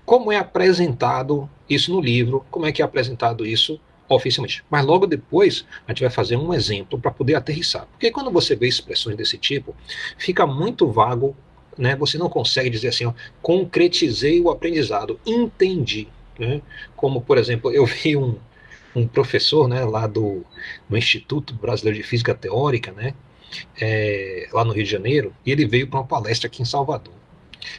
como é apresentado isso no livro, como é que é apresentado isso oficialmente. Mas logo depois, a gente vai fazer um exemplo para poder aterrissar. Porque quando você vê expressões desse tipo, fica muito vago, né? Você não consegue dizer assim, ó, concretizei o aprendizado, entendi. Né? Como, por exemplo, eu vi um professor, né, lá no Instituto Brasileiro de Física Teórica, né, lá no Rio de Janeiro, e ele veio para uma palestra aqui em Salvador.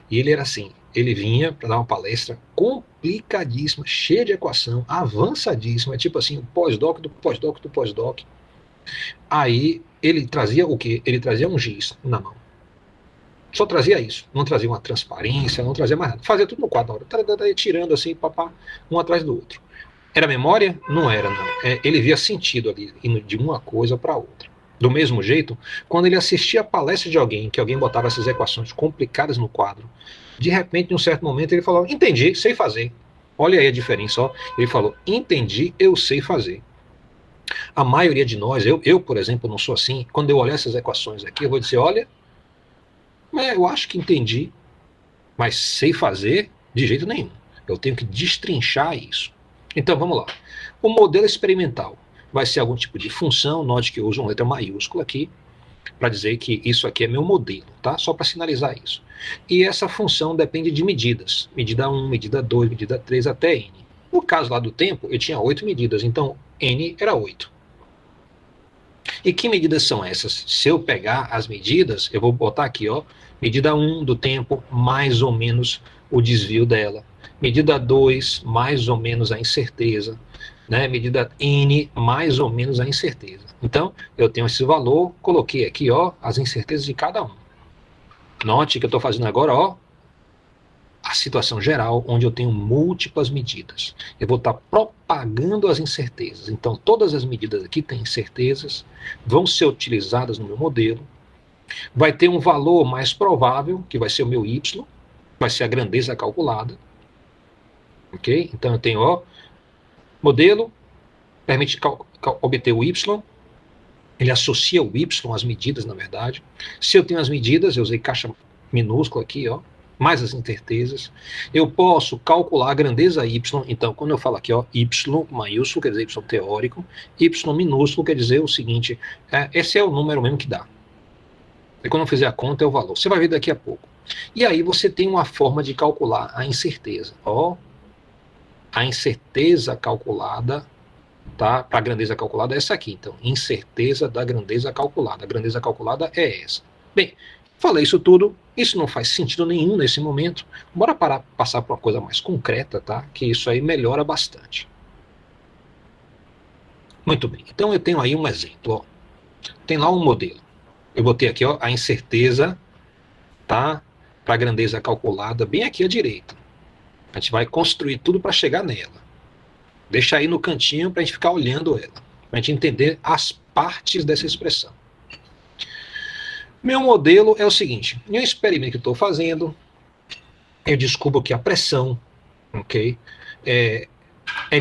E ele era assim, ele vinha para dar uma palestra complicadíssima, cheia de equação, avançadíssima, tipo assim, o pós-doc do pós-doc do pós-doc. Aí ele trazia o quê? Ele trazia um giz na mão. Só trazia isso, não trazia uma transparência, não trazia mais nada. Fazia tudo no quadro, tirando assim, papá, um atrás do outro. Era memória? Não era, não. Ele via sentido ali, indo de uma coisa para outra. Do mesmo jeito, quando ele assistia a palestra de alguém, que alguém botava essas equações complicadas no quadro, de repente, em um certo momento, ele falou, entendi, sei fazer. Olha aí a diferença, ó. Ele falou, entendi, eu sei fazer. A maioria de nós, eu, por exemplo, não sou assim. Quando eu olhar essas equações aqui, eu vou dizer, olha, eu acho que entendi, mas sei fazer de jeito nenhum. Eu tenho que destrinchar isso. Então, vamos lá. O modelo experimental vai ser algum tipo de função, note que eu uso uma letra maiúscula aqui, para dizer que isso aqui é meu modelo, tá? Só para sinalizar isso. E essa função depende de medidas. Medida 1, medida 2, medida 3, até n. No caso lá do tempo, eu tinha 8 medidas, então n era 8. E que medidas são essas? Se eu pegar as medidas, eu vou botar aqui, ó, medida 1 do tempo, mais ou menos o desvio dela. Medida 2, mais ou menos a incerteza. Né? Medida n, mais ou menos a incerteza. Então, eu tenho esse valor, coloquei aqui, ó, as incertezas de cada um. Note que eu estou fazendo agora, ó, a situação geral, onde eu tenho múltiplas medidas. Eu vou estar propagando as incertezas. Então, todas as medidas aqui têm incertezas, vão ser utilizadas no meu modelo. Vai ter um valor mais provável, que vai ser o meu y, vai ser a grandeza calculada. Ok? Então, eu tenho, ó, modelo, permite obter o y, ele associa o y às medidas, na verdade. Se eu tenho as medidas, eu usei caixa minúscula aqui, ó, mais as incertezas. Eu posso calcular a grandeza y, então, quando eu falo aqui, ó, y maiúsculo, quer dizer y teórico, y minúsculo quer dizer o seguinte, esse é o número mesmo que dá. E quando eu fizer a conta, é o valor. Você vai ver daqui a pouco. E aí você tem uma forma de calcular a incerteza, ó. A incerteza calculada, tá? Para a grandeza calculada é essa aqui. Então, incerteza da grandeza calculada. A grandeza calculada é essa. Bem, falei isso tudo. Isso não faz sentido nenhum nesse momento. Bora passar para uma coisa mais concreta, tá? Que isso aí melhora bastante. Muito bem. Então, eu tenho aí um exemplo. Ó. Tem lá um modelo. Eu botei aqui, ó, a incerteza, tá? Para a grandeza calculada, bem aqui à direita. A gente vai construir tudo para chegar nela. Deixa aí no cantinho para a gente ficar olhando ela. Para a gente entender as partes dessa expressão. Meu modelo é o seguinte. Em um experimento que eu estou fazendo, eu descubro que a pressão, ok, é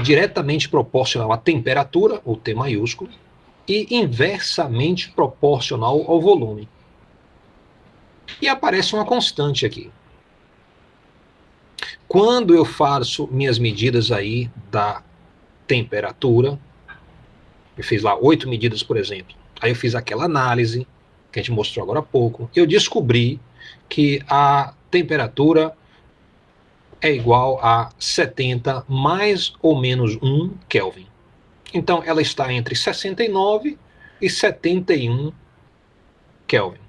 diretamente proporcional à temperatura, o T maiúsculo, e inversamente proporcional ao volume. E aparece uma constante aqui. Quando eu faço minhas medidas aí da temperatura, eu fiz lá 8 medidas, por exemplo, aí eu fiz aquela análise, que a gente mostrou agora há pouco, eu descobri que a temperatura é igual a 70 mais ou menos 1 Kelvin. Então, ela está entre 69 e 71 Kelvin.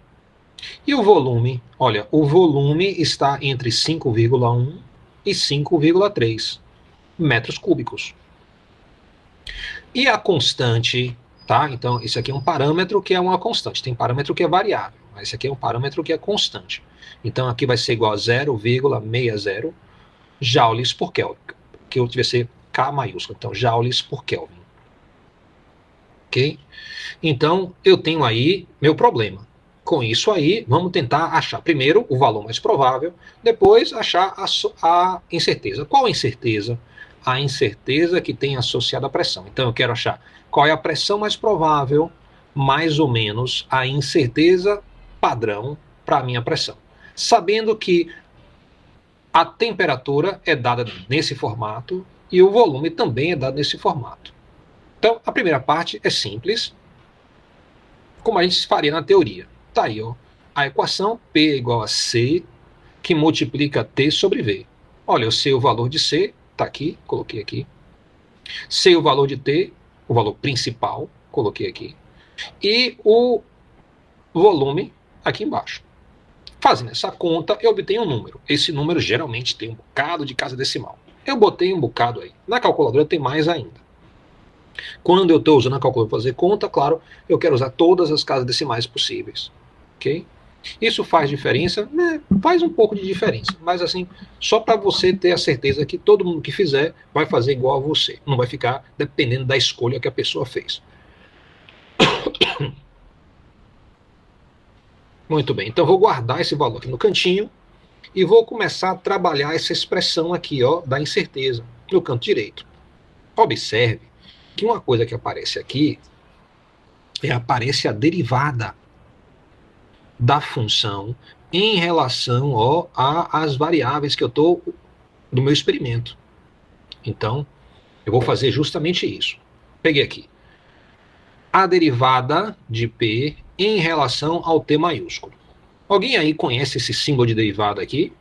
E o volume? Olha, o volume está entre 5,1 e 5,3 metros cúbicos. E a constante, tá? Então, isso aqui é um parâmetro que é uma constante. Tem parâmetro que é variável, mas esse aqui é um parâmetro que é constante. Então, aqui vai ser igual a 0,60 joules por Kelvin, que vai ser K maiúsculo. Então, joules por Kelvin. Ok? Então, eu tenho aí meu problema. Com isso aí, vamos tentar achar primeiro o valor mais provável, depois achar a incerteza. Qual a incerteza? A incerteza que tem associada à pressão. Então, eu quero achar qual é a pressão mais provável, mais ou menos a incerteza padrão para a minha pressão. Sabendo que a temperatura é dada nesse formato e o volume também é dado nesse formato. Então, a primeira parte é simples, como a gente faria na teoria. Tá aí, ó, a equação P igual a C, que multiplica T sobre V. Olha, eu sei o valor de C, tá aqui, coloquei aqui. Sei o valor de T, o valor principal, coloquei aqui. E o volume aqui embaixo. Fazendo essa conta, eu obtenho um número. Esse número geralmente tem um bocado de casa decimal. Eu botei um bocado aí. Na calculadora tem mais ainda. Quando eu estou usando a calculadora para fazer conta, claro, eu quero usar todas as casas decimais possíveis. Ok? Isso faz diferença? Faz um pouco de diferença. Mas assim, só para você ter a certeza que todo mundo que fizer vai fazer igual a você. Não vai ficar dependendo da escolha que a pessoa fez. Muito bem, então vou guardar esse valor aqui no cantinho e vou começar a trabalhar essa expressão aqui, ó, da incerteza, no canto direito. Observe que uma coisa que aparece aqui aparece a derivada da função em relação, ó, às variáveis que eu estou do meu experimento. Então, eu vou fazer justamente isso. Peguei aqui a derivada de P em relação ao T maiúsculo. Alguém aí conhece esse símbolo de derivada aqui?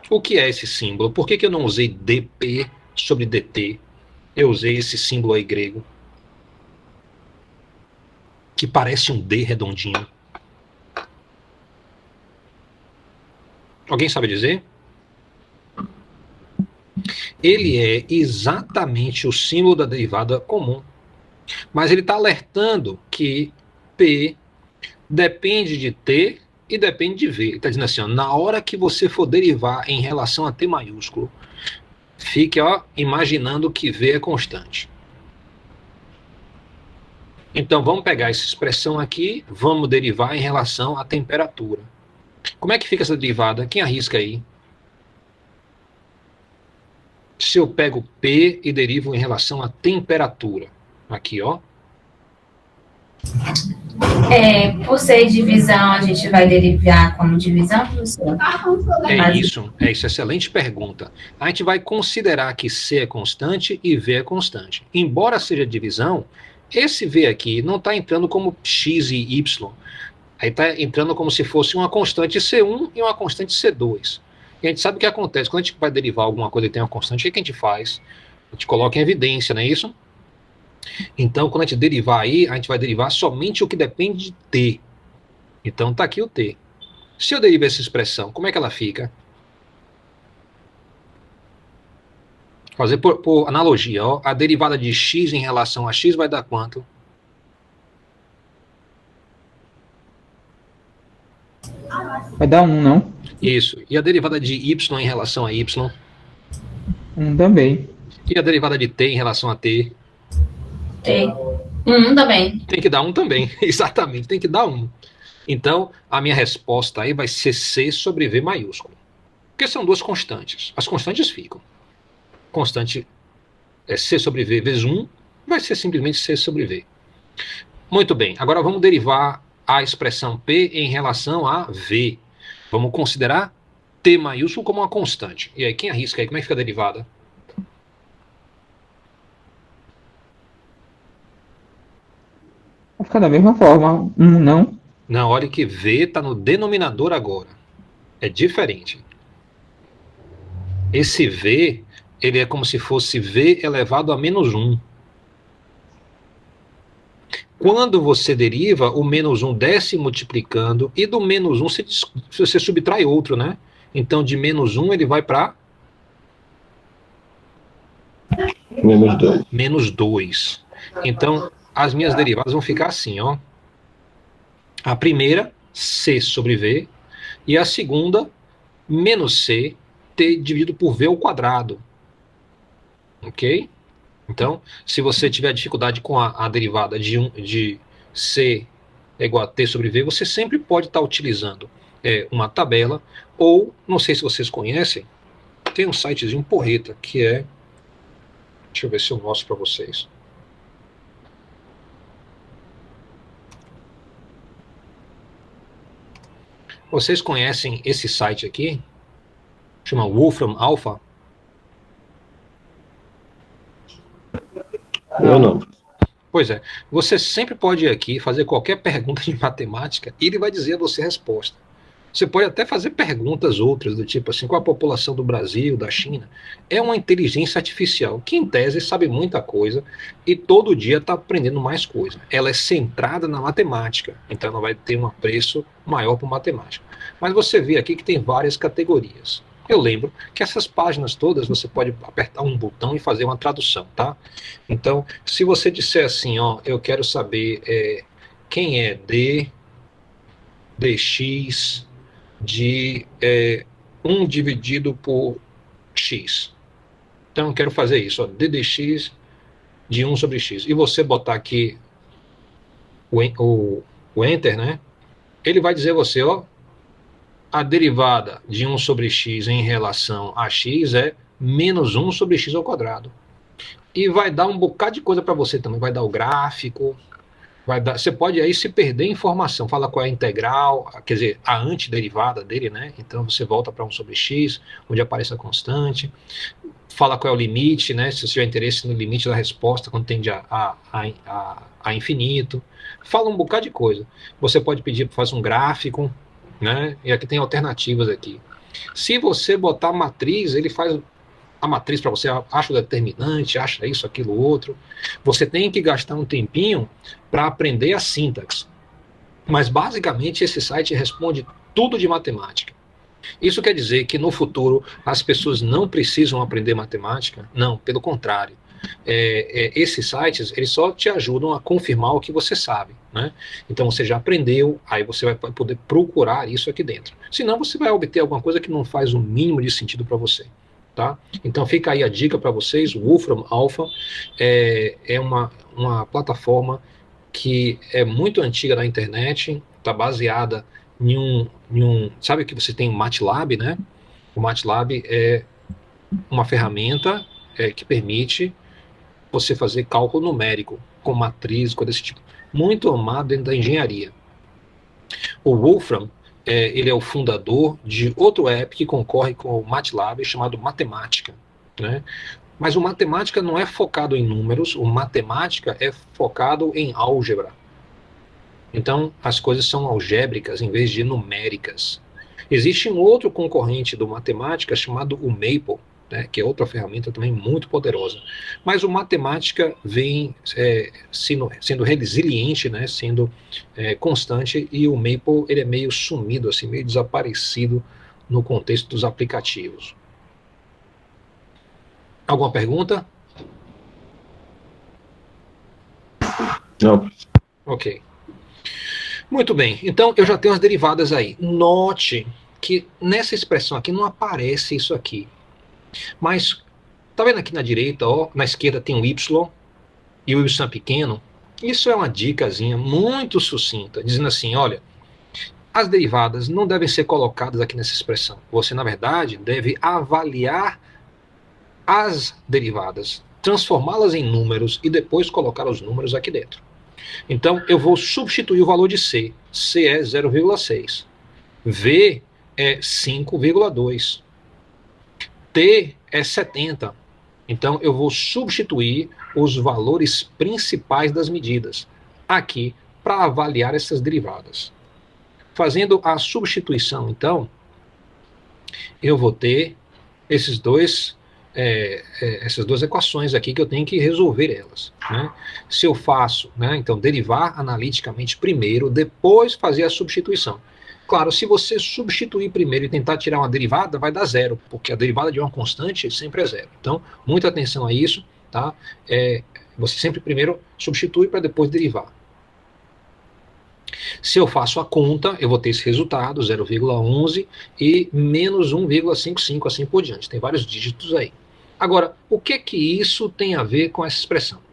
O que é esse símbolo? Por que eu não usei dp sobre dt? Eu usei esse símbolo aí grego, que parece um D redondinho. Alguém sabe dizer? Ele é exatamente o símbolo da derivada comum. Mas ele está alertando que P depende de T e depende de V. Ele está dizendo assim, ó, na hora que você for derivar em relação a T maiúsculo, fique, ó, imaginando que V é constante. Então vamos pegar essa expressão aqui, vamos derivar em relação à temperatura. Como é que fica essa derivada? Quem arrisca aí? Se eu pego P e derivo em relação à temperatura. Aqui, ó. Por ser divisão, a gente vai derivar como divisão, professor? Isso, excelente pergunta. A gente vai considerar que C é constante e V é constante. Embora seja divisão, esse V aqui não está entrando como X e Y. Aí está entrando como se fosse uma constante C1 e uma constante C2. E a gente sabe o que acontece. Quando a gente vai derivar alguma coisa e tem uma constante, o que a gente faz? A gente coloca em evidência, não é isso? Então, quando a gente derivar aí, a gente vai derivar somente o que depende de T. Então, está aqui o T. Se eu derivar essa expressão, como é que ela fica? Fazer por analogia, ó, a derivada de x em relação a x vai dar quanto? Vai dar 1, não? Isso. E a derivada de y em relação a y? 1 também. E a derivada de t em relação a t? T. Também. Tem que dar 1 também, exatamente, tem que dar 1. Então, a minha resposta aí vai ser C sobre V maiúsculo. Porque são duas constantes. As constantes ficam. Constante é C sobre V vezes 1, vai ser simplesmente C sobre V. Muito bem, agora vamos derivar a expressão P em relação a V. Vamos considerar T maiúsculo como uma constante. E aí, quem arrisca aí? Como é que fica a derivada? Vai ficar da mesma forma. 1, não? Não, olha que V está no denominador agora. É diferente. Esse V, ele é como se fosse V elevado a menos 1. Quando você deriva, o menos 1 desce multiplicando, e do menos 1 você subtrai outro, né? Então, de menos 1 ele vai para... Menos 2. Menos 2. Então, as minhas derivadas vão ficar assim, ó. A primeira, C sobre V, e a segunda, menos C, T dividido por V ao quadrado. Ok? Então, se você tiver dificuldade com a derivada de C igual a T sobre V, você sempre pode estar utilizando uma tabela, ou, não sei se vocês conhecem, tem um sitezinho porreta, que é... Deixa eu ver se eu mostro para vocês. Vocês conhecem esse site aqui? Chama Wolfram Alpha. Eu não. Pois é, você sempre pode ir aqui fazer qualquer pergunta de matemática e ele vai dizer a você a resposta. Você pode até fazer perguntas outras, do tipo assim, qual a população do Brasil, da China? É uma inteligência artificial que, em tese, sabe muita coisa e todo dia está aprendendo mais coisa. Ela é centrada na matemática, então ela vai ter um apreço maior por matemática. Mas você vê aqui que tem várias categorias. Eu lembro que essas páginas todas você pode apertar um botão e fazer uma tradução, tá? Então, se você disser assim, ó, eu quero saber quem é dx de 1 dividido por x. Então eu quero fazer isso, ó, ddx de 1 sobre x. E você botar aqui o enter, né? Ele vai dizer a você, ó, a derivada de 1 sobre x em relação a x é menos 1 sobre x ao quadrado. E vai dar um bocado de coisa para você também, vai dar o gráfico, você pode aí se perder informação, fala qual é a integral, quer dizer, a antiderivada dele, né? Então você volta para 1 sobre x, onde aparece a constante, fala qual é o limite, né? Se você tiver interesse no limite da resposta, quando tende a infinito, fala um bocado de coisa. Você pode pedir para fazer um gráfico, né? E aqui tem alternativas aqui. Se você botar matriz, ele faz a matriz para você, acha o determinante, acha isso, aquilo, outro. Você tem que gastar um tempinho para aprender a sintaxe. Mas, basicamente, esse site responde tudo de matemática. Isso quer dizer que, no futuro, as pessoas não precisam aprender matemática? Não, pelo contrário. Esses sites, eles só te ajudam a confirmar o que você sabe, né? Então, você já aprendeu, aí você vai poder procurar isso aqui dentro. Senão, você vai obter alguma coisa que não faz o mínimo de sentido para você. Tá? Então fica aí a dica para vocês, o Wolfram Alpha é uma plataforma que é muito antiga na internet, está baseada em sabe que você tem o MATLAB, né? O MATLAB é uma ferramenta que permite você fazer cálculo numérico, com matriz, coisa desse tipo, muito amado dentro da engenharia. O Wolfram ele é o fundador de outro app que concorre com o MATLAB, chamado Matemática, né? Mas o Matemática não é focado em números, o Matemática é focado em álgebra. Então, as coisas são algébricas em vez de numéricas. Existe um outro concorrente do Matemática chamado o Maple, né, que é outra ferramenta também muito poderosa. Mas o Matemática vem sendo resiliente, né, sendo constante, e o Maple ele é meio sumido, assim, meio desaparecido no contexto dos aplicativos. Alguma pergunta? Não. Ok. Muito bem, então eu já tenho as derivadas aí. Note que nessa expressão aqui não aparece isso aqui. Mas, tá vendo aqui na direita, ó, na esquerda tem o y, e o y é pequeno? Isso é uma dicasinha muito sucinta, dizendo assim, olha, as derivadas não devem ser colocadas aqui nessa expressão. Você, na verdade, deve avaliar as derivadas, transformá-las em números e depois colocar os números aqui dentro. Então, eu vou substituir o valor de C. C é 0,6. V é 5,2. T é 70. Então, eu vou substituir os valores principais das medidas aqui para avaliar essas derivadas. Fazendo a substituição, então, eu vou ter essas duas equações aqui que eu tenho que resolver elas, né? Se eu faço, né, então, derivar analiticamente primeiro, depois fazer a substituição. Claro, se você substituir primeiro e tentar tirar uma derivada, vai dar zero, porque a derivada de uma constante sempre é zero. Então, muita atenção a isso, tá? Você sempre primeiro substitui para depois derivar. Se eu faço a conta, eu vou ter esse resultado, 0,11 e menos 1,55, assim por diante. Tem vários dígitos aí. Agora, o que isso tem a ver com essa expressão?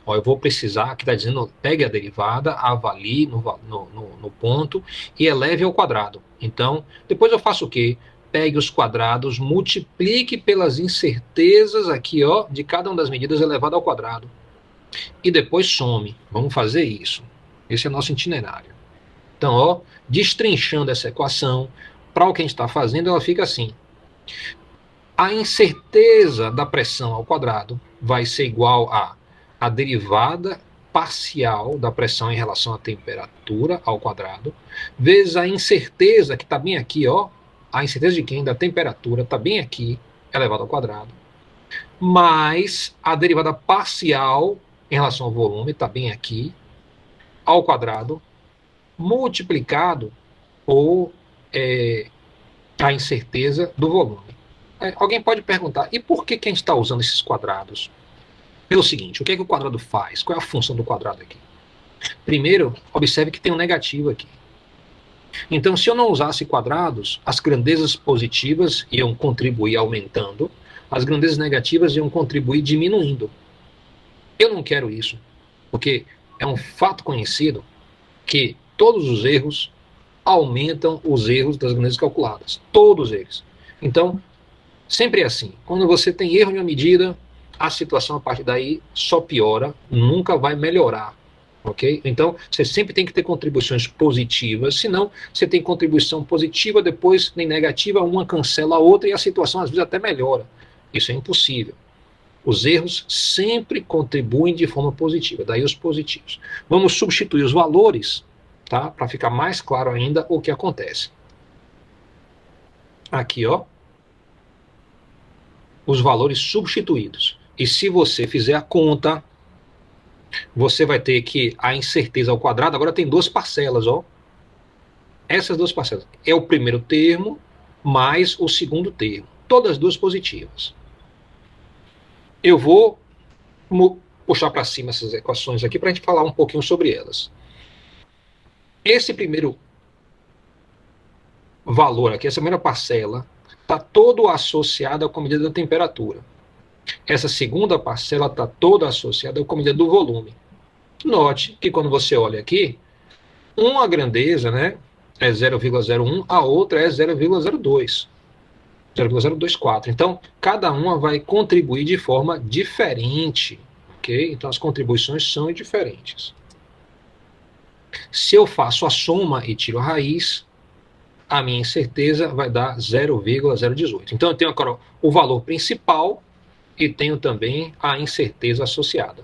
Eu vou precisar, que está dizendo, pegue a derivada, avalie no ponto e eleve ao quadrado. Então, depois eu faço o quê? Pegue os quadrados, multiplique pelas incertezas aqui, ó, de cada uma das medidas elevado ao quadrado. E depois some. Vamos fazer isso. Esse é o nosso itinerário. Então, ó, destrinchando essa equação, para o que a gente está fazendo, ela fica assim. A incerteza da pressão ao quadrado vai ser igual a derivada parcial da pressão em relação à temperatura ao quadrado, vezes a incerteza, que está bem aqui, ó, a incerteza de quem? Da temperatura, está bem aqui, elevado ao quadrado, mais a derivada parcial em relação ao volume, está bem aqui, ao quadrado, multiplicado por a incerteza do volume. Alguém pode perguntar, e por que a gente está usando esses quadrados? Pelo seguinte, o que é que o quadrado faz? Qual é a função do quadrado aqui? Primeiro, observe que tem um negativo aqui. Então, se eu não usasse quadrados, as grandezas positivas iam contribuir aumentando, as grandezas negativas iam contribuir diminuindo. Eu não quero isso, porque é um fato conhecido que todos os erros aumentam os erros das grandezas calculadas. Todos eles. Então, sempre é assim. Quando você tem erro em uma medida, a situação a partir daí só piora, nunca vai melhorar, ok? Então, você sempre tem que ter contribuições positivas, senão você tem contribuição positiva, depois nem negativa, uma cancela a outra e a situação às vezes até melhora. Isso é impossível. Os erros sempre contribuem de forma positiva, daí os positivos. Vamos substituir os valores, tá? Para ficar mais claro ainda o que acontece. Aqui, ó, os valores substituídos. E se você fizer a conta, você vai ter que a incerteza ao quadrado, agora tem duas parcelas, ó. Essas duas parcelas. É o primeiro termo mais o segundo termo. Todas duas positivas. Eu vou puxar para cima essas equações aqui para a gente falar um pouquinho sobre elas. Esse primeiro valor aqui, essa primeira parcela, está todo associada com a medida da temperatura. Essa segunda parcela está toda associada com a medida do volume. Note que quando você olha aqui, uma grandeza, né, é 0,01, a outra é 0,02. 0,024. Então, cada uma vai contribuir de forma diferente, ok? Então, as contribuições são diferentes. Se eu faço a soma e tiro a raiz, a minha incerteza vai dar 0,018. Então, eu tenho agora o valor principal e tenho também a incerteza associada.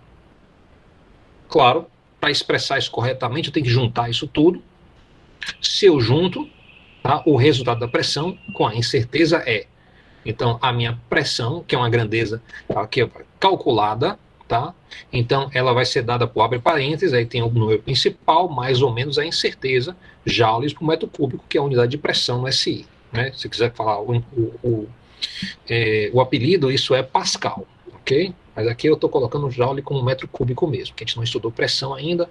Claro, para expressar isso corretamente, eu tenho que juntar isso tudo. Se eu junto, tá, o resultado da pressão com a incerteza é, então, a minha pressão, que é uma grandeza aqui é calculada, tá? Então, ela vai ser dada por abre parênteses, aí tem o número principal, mais ou menos a incerteza, joules por metro cúbico, que é a unidade de pressão no SI. Né? Se quiser falar o apelido, isso é Pascal, ok? Mas aqui eu estou colocando joule como metro cúbico mesmo, que a gente não estudou pressão ainda.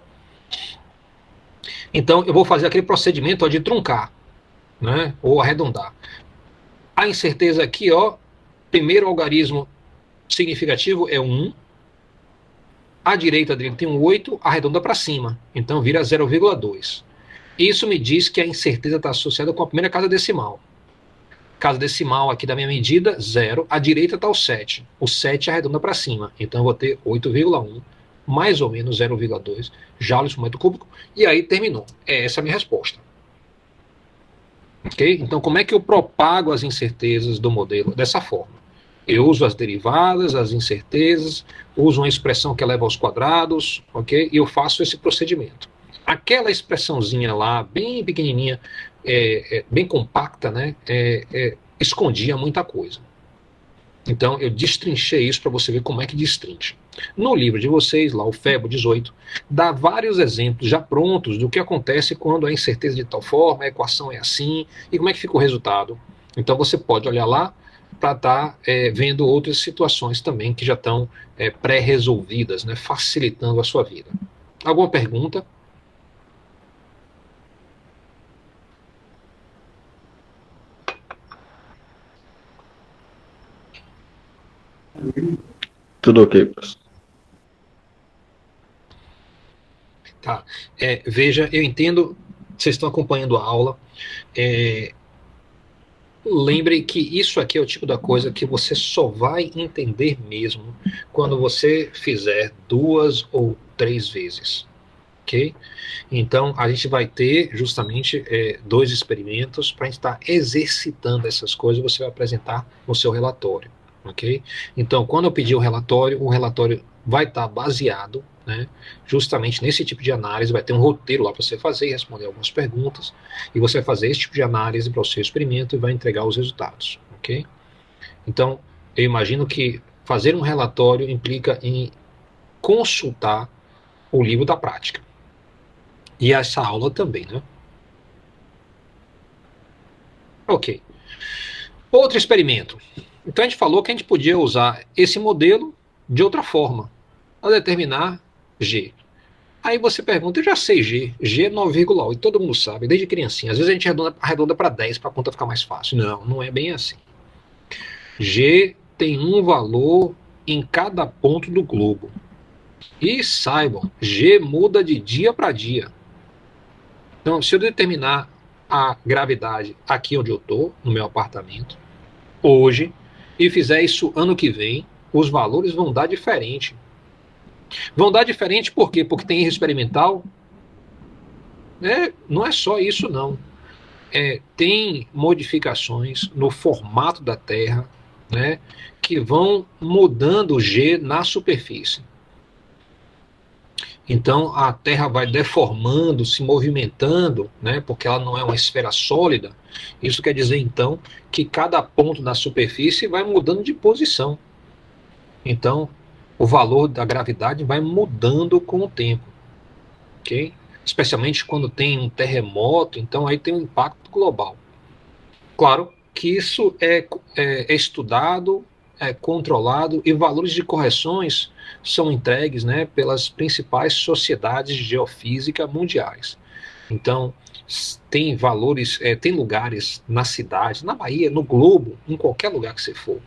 Então, eu vou fazer aquele procedimento de truncar, né? Ou arredondar. A incerteza aqui, ó, primeiro algarismo significativo é 1. À direita dele tem um 8, arredonda para cima. Então vira 0,2. Isso me diz que a incerteza está associada com a primeira casa decimal. Casa decimal aqui da minha medida, 0. À direita está o 7. O 7 arredonda para cima. Então eu vou ter 8,1, mais ou menos 0,2 joules por metro cúbico. E aí terminou. Essa é a minha resposta. Ok? Então, como é que eu propago as incertezas do modelo? Dessa forma. Eu uso as derivadas, as incertezas, uso uma expressão que eleva aos quadrados, ok? E eu faço esse procedimento. Aquela expressãozinha lá, bem pequenininha, bem compacta, né? Escondia muita coisa. Então, eu destrinchei isso para você ver como é que destrincha. No livro de vocês, lá o FEBO 18, dá vários exemplos já prontos do que acontece quando a incerteza de tal forma, a equação é assim, e como é que fica o resultado. Então, você pode olhar lá para estar vendo outras situações também que já estão pré-resolvidas, né, facilitando a sua vida. Alguma pergunta? Tudo ok, professor. Tá. Veja, eu entendo, vocês estão acompanhando a aula. Lembre que isso aqui é o tipo da coisa que você só vai entender mesmo quando você fizer 2 ou 3 vezes. Ok? Então, a gente vai ter justamente 2 experimentos para a gente estar exercitando essas coisas, você vai apresentar no seu relatório. Ok? Então, quando eu pedir o relatório vai estar baseado né? Justamente nesse tipo de análise vai ter um roteiro lá para você fazer e responder algumas perguntas, e você vai fazer esse tipo de análise para o seu experimento e vai entregar os resultados, ok? Então, eu imagino que fazer um relatório implica em consultar o livro da prática. E essa aula também, né? Ok. Outro experimento. Então a gente falou que a gente podia usar esse modelo de outra forma, a determinar G. Aí você pergunta, eu já sei G, G é 9,8, todo mundo sabe, desde criancinha. Às vezes a gente arredonda para 10 para a conta ficar mais fácil. Não, não é bem assim. G tem um valor em cada ponto do globo. E saibam, G muda de dia para dia. Então, se eu determinar a gravidade aqui onde eu estou, no meu apartamento, hoje, e fizer isso ano que vem, os valores vão dar diferente. Vão dar diferente por quê? Porque tem erro experimental. Não é só isso, não. Tem modificações no formato da Terra, né, que vão mudando o G na superfície. Então a Terra vai deformando, se movimentando, né, porque ela não é uma esfera sólida. Isso quer dizer, então, que cada ponto da superfície vai mudando de posição. Então, o valor da gravidade vai mudando com o tempo. Ok? Especialmente quando tem um terremoto, então aí tem um impacto global. Claro que isso é estudado, é controlado, e valores de correções são entregues, né, pelas principais sociedades de geofísica mundiais. Então, tem valores, tem lugares na cidade, na Bahia, no globo, em qualquer lugar que você for.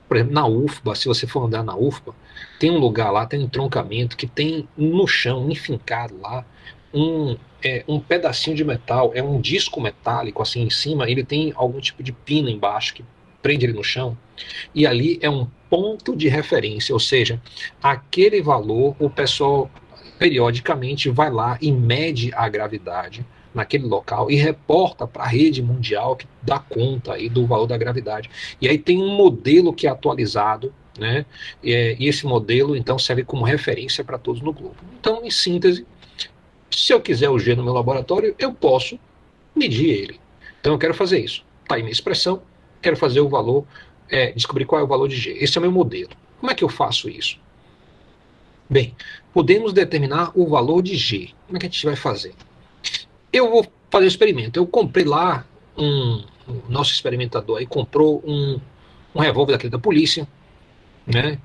Por exemplo, na UFBA, se você for andar na UFBA, tem um lugar lá, tem um entroncamento que tem no chão, enfincado lá, um pedacinho de metal, é um disco metálico assim em cima, ele tem algum tipo de pino embaixo que prende ele no chão, e ali é um ponto de referência, ou seja, aquele valor, o pessoal periodicamente vai lá e mede a gravidade naquele local e reporta para a rede mundial que dá conta aí do valor da gravidade. E aí tem um modelo que é atualizado, né? E esse modelo então serve como referência para todos no globo. Então, em síntese, se eu quiser o G no meu laboratório, eu posso medir ele. Então eu quero fazer isso. Está aí minha expressão, quero fazer o valor, descobrir qual é o valor de G. Esse é o meu modelo. Como é que eu faço isso? Bem, podemos determinar o valor de G. Como é que a gente vai fazer? Eu vou fazer o experimento. Eu comprei lá, o nosso experimentador aí comprou um revólver daquele da polícia, né,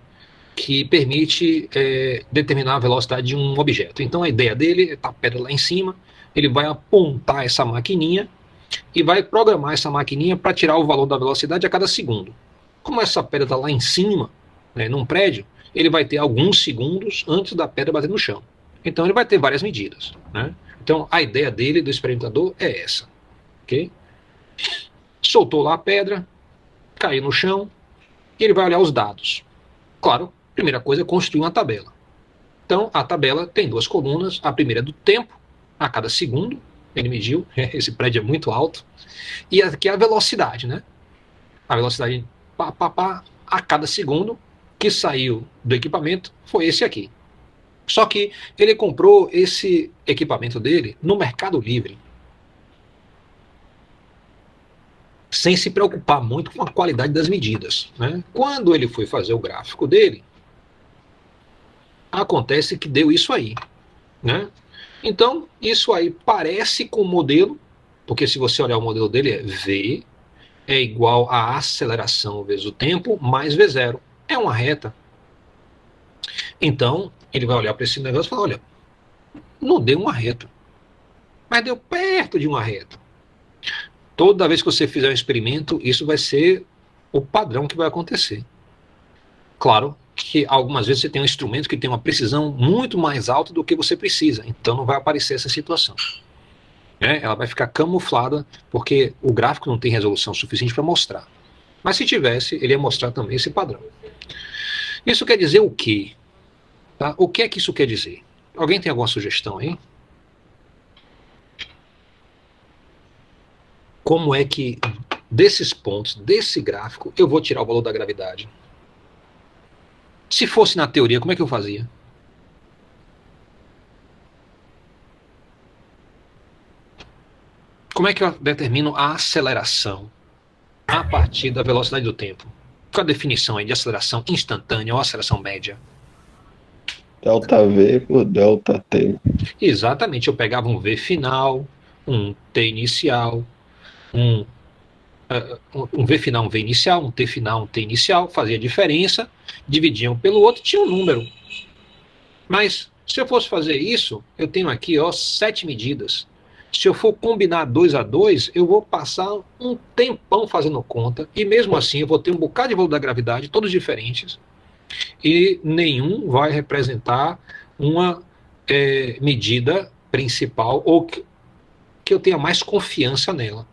que permite determinar a velocidade de um objeto. Então a ideia dele é a pedra lá em cima, ele vai apontar essa maquininha e vai programar essa maquininha para tirar o valor da velocidade a cada segundo. Como essa pedra está lá em cima, né, num prédio, ele vai ter alguns segundos antes da pedra bater no chão. Então ele vai ter várias medidas, né? Então a ideia dele, do experimentador, é essa. Ok? Soltou lá a pedra, caiu no chão, e ele vai olhar os dados. Claro, a primeira coisa é construir uma tabela. Então a tabela tem duas colunas, a primeira é do tempo, a cada segundo, ele mediu, esse prédio é muito alto, e aqui é a velocidade, né? A velocidade a cada segundo que saiu do equipamento foi esse aqui. Só que ele comprou esse equipamento dele no Mercado Livre, sem se preocupar muito com a qualidade das medidas, né? Quando ele foi fazer o gráfico dele, acontece que deu isso aí, né? Então, isso aí parece com o modelo, porque se você olhar o modelo dele é V é igual a aceleração vezes o tempo mais V0. É uma reta. Então, ele vai olhar para esse negócio e falar, olha, não deu uma reta, mas deu perto de uma reta. Toda vez que você fizer um experimento, isso vai ser o padrão que vai acontecer. Claro que algumas vezes você tem um instrumento que tem uma precisão muito mais alta do que você precisa, então não vai aparecer essa situação. Ela vai ficar camuflada, porque o gráfico não tem resolução suficiente para mostrar. Mas se tivesse, ele ia mostrar também esse padrão. Isso quer dizer o quê? Tá? O que é que isso quer dizer? Alguém tem alguma sugestão aí? Como é que, desses pontos, desse gráfico, eu vou tirar o valor da gravidade? Se fosse na teoria, como é que eu fazia? Como é que eu determino a aceleração a partir da velocidade do tempo? Qual a definição aí de aceleração instantânea ou aceleração média? Delta V por delta T. Exatamente, eu pegava um V final, um T inicial, um V final, um V inicial, um T final, um T inicial, fazia diferença, dividia um pelo outro, tinha um número. Mas se eu fosse fazer isso, eu tenho aqui 7 medidas. Se eu for combinar 2 a 2, eu vou passar um tempão fazendo conta, e mesmo assim eu vou ter um bocado de valor da gravidade, todos diferentes, e nenhum vai representar uma medida principal ou que eu tenha mais confiança nela.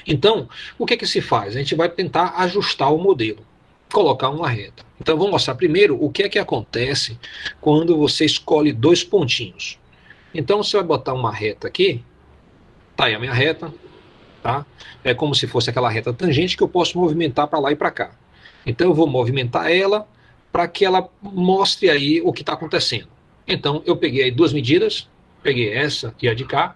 Então, o que se faz? A gente vai tentar ajustar o modelo, colocar uma reta. Então, vamos mostrar primeiro o que acontece quando você escolhe 2 pontinhos. Então, você vai botar uma reta aqui, tá aí a minha reta, tá? É como se fosse aquela reta tangente que eu posso movimentar para lá e para cá. Então, eu vou movimentar ela para que ela mostre aí o que está acontecendo. Então, eu peguei aí 2 medidas, peguei essa e a de cá,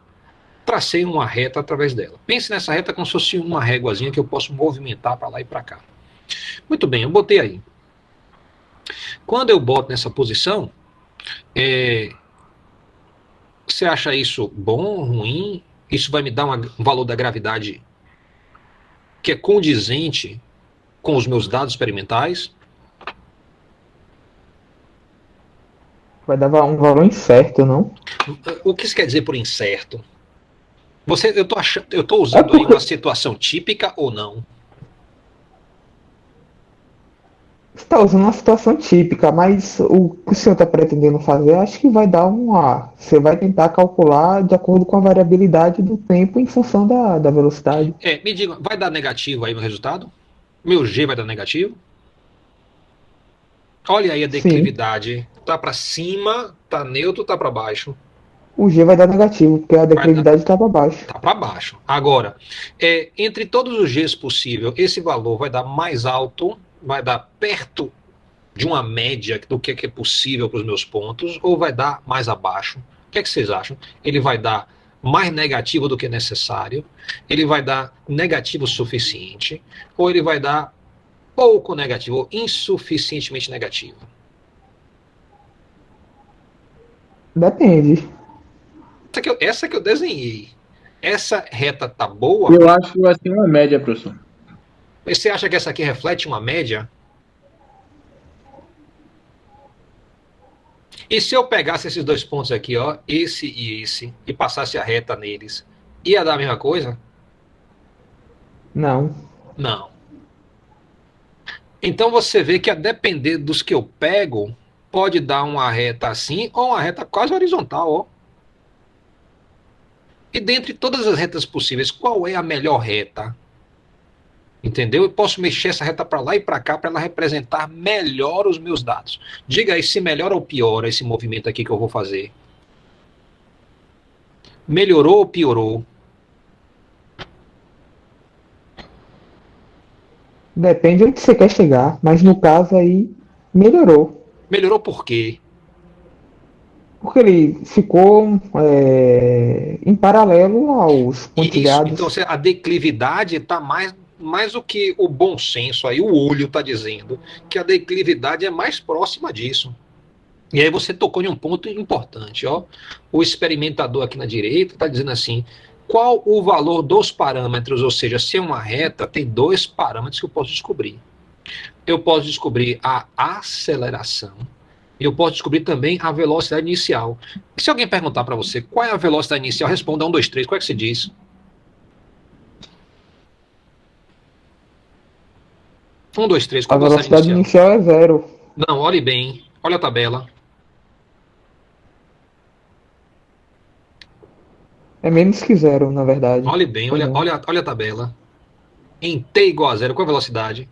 tracei uma reta através dela. Pense nessa reta como se fosse uma réguazinha que eu posso movimentar para lá e para cá. Muito bem, eu botei aí. Quando eu boto nessa posição, você acha isso bom, ruim? Isso vai me dar um valor da gravidade que é condizente com os meus dados experimentais? Vai dar um valor incerto, não? O que isso quer dizer por incerto? Eu estou usando aí uma situação típica ou não? Você está usando uma situação típica, mas o que o senhor está pretendendo fazer, acho que vai dar Você vai tentar calcular de acordo com a variabilidade do tempo em função da velocidade. Me diga, vai dar negativo aí no resultado? Meu G vai dar negativo? Olha aí a declividade. Sim. Tá para cima, tá neutro, tá para baixo? O G vai dar negativo, porque a declividade está para baixo. Tá para baixo. Agora, entre todos os Gs possível, esse valor vai dar mais alto, vai dar perto de uma média do que é possível para os meus pontos, ou vai dar mais abaixo? O que vocês acham? Ele vai dar mais negativo do que necessário? Ele vai dar negativo o suficiente? Ou ele vai dar pouco negativo, ou insuficientemente negativo? Depende. Essa que eu desenhei. Essa reta tá boa? Eu acho que vai ser uma média, professor. Você acha que essa aqui reflete uma média? E se eu pegasse esses 2 pontos aqui, esse e esse, e passasse a reta neles, ia dar a mesma coisa? Não. Não. Então você vê que a depender dos que eu pego, pode dar uma reta assim, ou uma reta quase horizontal, E dentre todas as retas possíveis, qual é a melhor reta? Entendeu? Eu posso mexer essa reta para lá e para cá para ela representar melhor os meus dados. Diga aí se melhora ou piora esse movimento aqui que eu vou fazer. Melhorou ou piorou? Depende onde você quer chegar, mas no caso aí, melhorou. Melhorou por quê? Porque ele ficou em paralelo aos pontilhados. Então a declividade está mais do que o bom senso aí, o olho está dizendo que a declividade é mais próxima disso. E aí você tocou em um ponto importante, O experimentador aqui na direita está dizendo assim, qual o valor dos parâmetros, ou seja, se é uma reta, tem 2 parâmetros que eu posso descobrir. Eu posso descobrir a aceleração e eu posso descobrir também a velocidade inicial. Se alguém perguntar para você qual é a velocidade inicial, responda 1, 2, 3, qual é que você diz? Um, dois, três. A velocidade inicial é 0. Não, olhe bem. Olha a tabela. É menos que 0, na verdade. Olhe bem, olha a tabela. Em T igual a 0, qual a velocidade?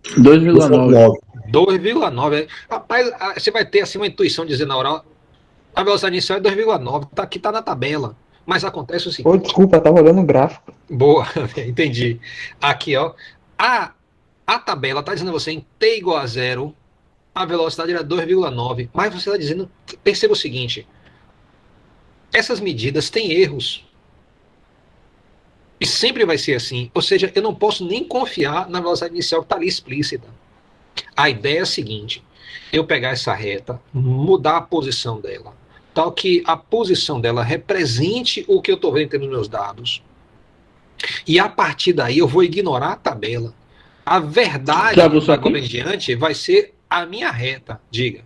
2,9. 2,9. Rapaz, você vai ter assim uma intuição de dizer na hora, a velocidade inicial é 2,9. Aqui tá na tabela. Mas acontece o seguinte. Desculpa, tá rolando o gráfico. Boa, entendi. Aqui, a tabela está dizendo a você em T igual a 0, a velocidade era 2,9. Mas você está dizendo, perceba o seguinte, essas medidas têm erros. E sempre vai ser assim. Ou seja, eu não posso nem confiar na velocidade inicial que está ali explícita. A ideia é a seguinte: eu pegar essa reta, mudar a posição dela, tal que a posição dela represente o que eu estou vendo nos meus dados. E a partir daí eu vou ignorar a tabela. A verdade da como em diante vai ser a minha reta. Diga.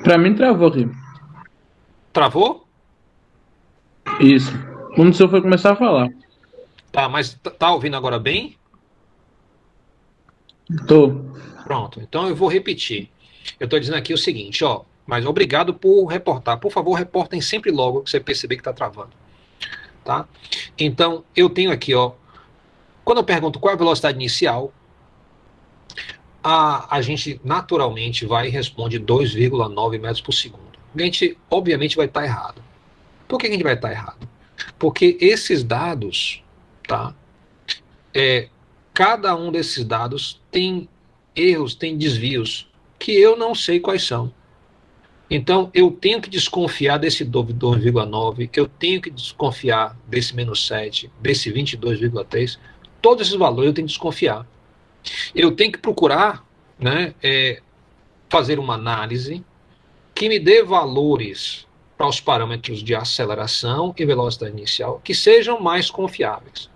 Pra mim travou aqui. Travou? Isso. Quando o senhor foi começar a falar. Tá, mas tá ouvindo agora bem? Tô. Pronto, então eu vou repetir. Eu estou dizendo aqui o seguinte, ó, mas obrigado por reportar. Por favor, reportem sempre logo que você perceber que está travando. Tá? Então, eu tenho aqui, ó, quando eu pergunto qual é a velocidade inicial, a gente naturalmente vai e responde 2,9 metros por segundo. A gente, obviamente, vai estar errado. Por que a gente vai estar errado? Porque esses dados, tá? Cada um desses dados tem erros, tem desvios, que eu não sei quais são. Então, eu tenho que desconfiar desse 2,9, eu tenho que desconfiar desse menos 7, desse 22,3. Todos esses valores eu tenho que desconfiar. Eu tenho que procurar, né, fazer uma análise que me dê valores para os parâmetros de aceleração e velocidade inicial que sejam mais confiáveis.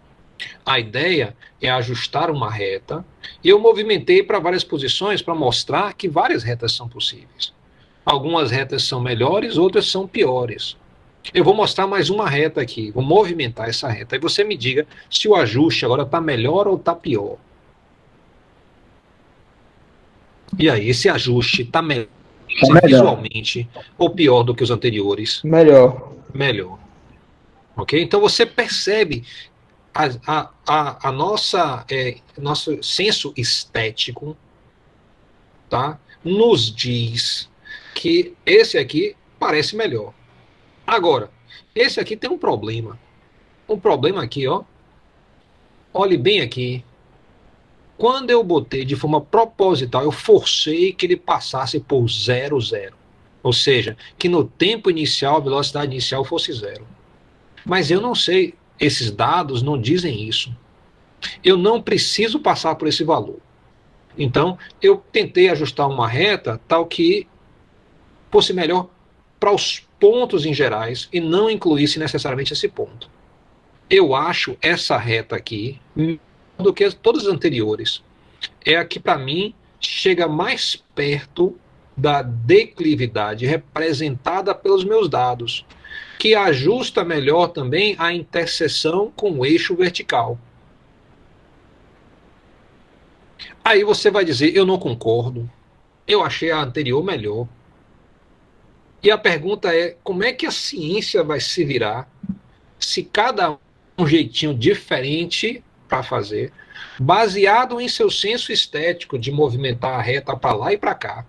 A ideia é ajustar uma reta, e eu movimentei para várias posições para mostrar que várias retas são possíveis. Algumas retas são melhores, outras são piores. Eu vou mostrar mais uma reta aqui, vou movimentar essa reta, e você me diga se o ajuste agora está melhor ou está pior. E aí, esse ajuste está melhor visualmente ou pior do que os anteriores? Melhor. Melhor. Ok? Então você percebe a nosso senso estético, tá, nos diz que esse aqui parece melhor. Agora, esse aqui tem um problema. Um problema aqui, ó. Olhe bem aqui. Quando eu botei de forma proposital, eu forcei que ele passasse por 0, 0. Ou seja, que no tempo inicial, a velocidade inicial fosse 0. Mas eu não sei, esses dados não dizem isso. Eu não preciso passar por esse valor. Então, eu tentei ajustar uma reta tal que fosse melhor para os pontos em gerais e não incluísse necessariamente esse ponto. Eu acho essa reta aqui melhor do que todas as anteriores. É a que, para mim, chega mais perto da declividade representada pelos meus dados, que ajusta melhor também a interseção com o eixo vertical. Aí você vai dizer, eu não concordo, eu achei a anterior melhor. E a pergunta é, como é que a ciência vai se virar se cada um jeitinho diferente para fazer, baseado em seu senso estético de movimentar a reta para lá e para cá,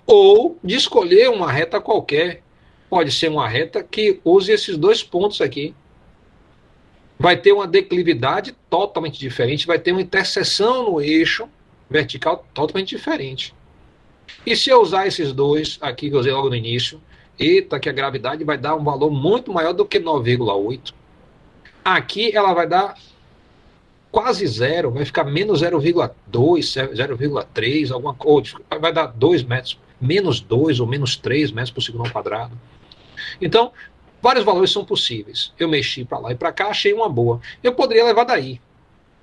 ou de escolher uma reta qualquer. Pode ser uma reta que use esses dois pontos aqui. Vai ter uma declividade totalmente diferente, vai ter uma interseção no eixo vertical totalmente diferente. E se eu usar esses dois aqui que eu usei logo no início, eita, que a gravidade vai dar um valor muito maior do que 9,8. Aqui ela vai dar quase zero, vai ficar menos 0,2, 0,3, alguma coisa, vai dar 2 metros, menos 2 ou menos 3 metros por segundo ao quadrado. Então, vários valores são possíveis. Eu mexi para lá e para cá, achei uma boa. Eu poderia levar daí.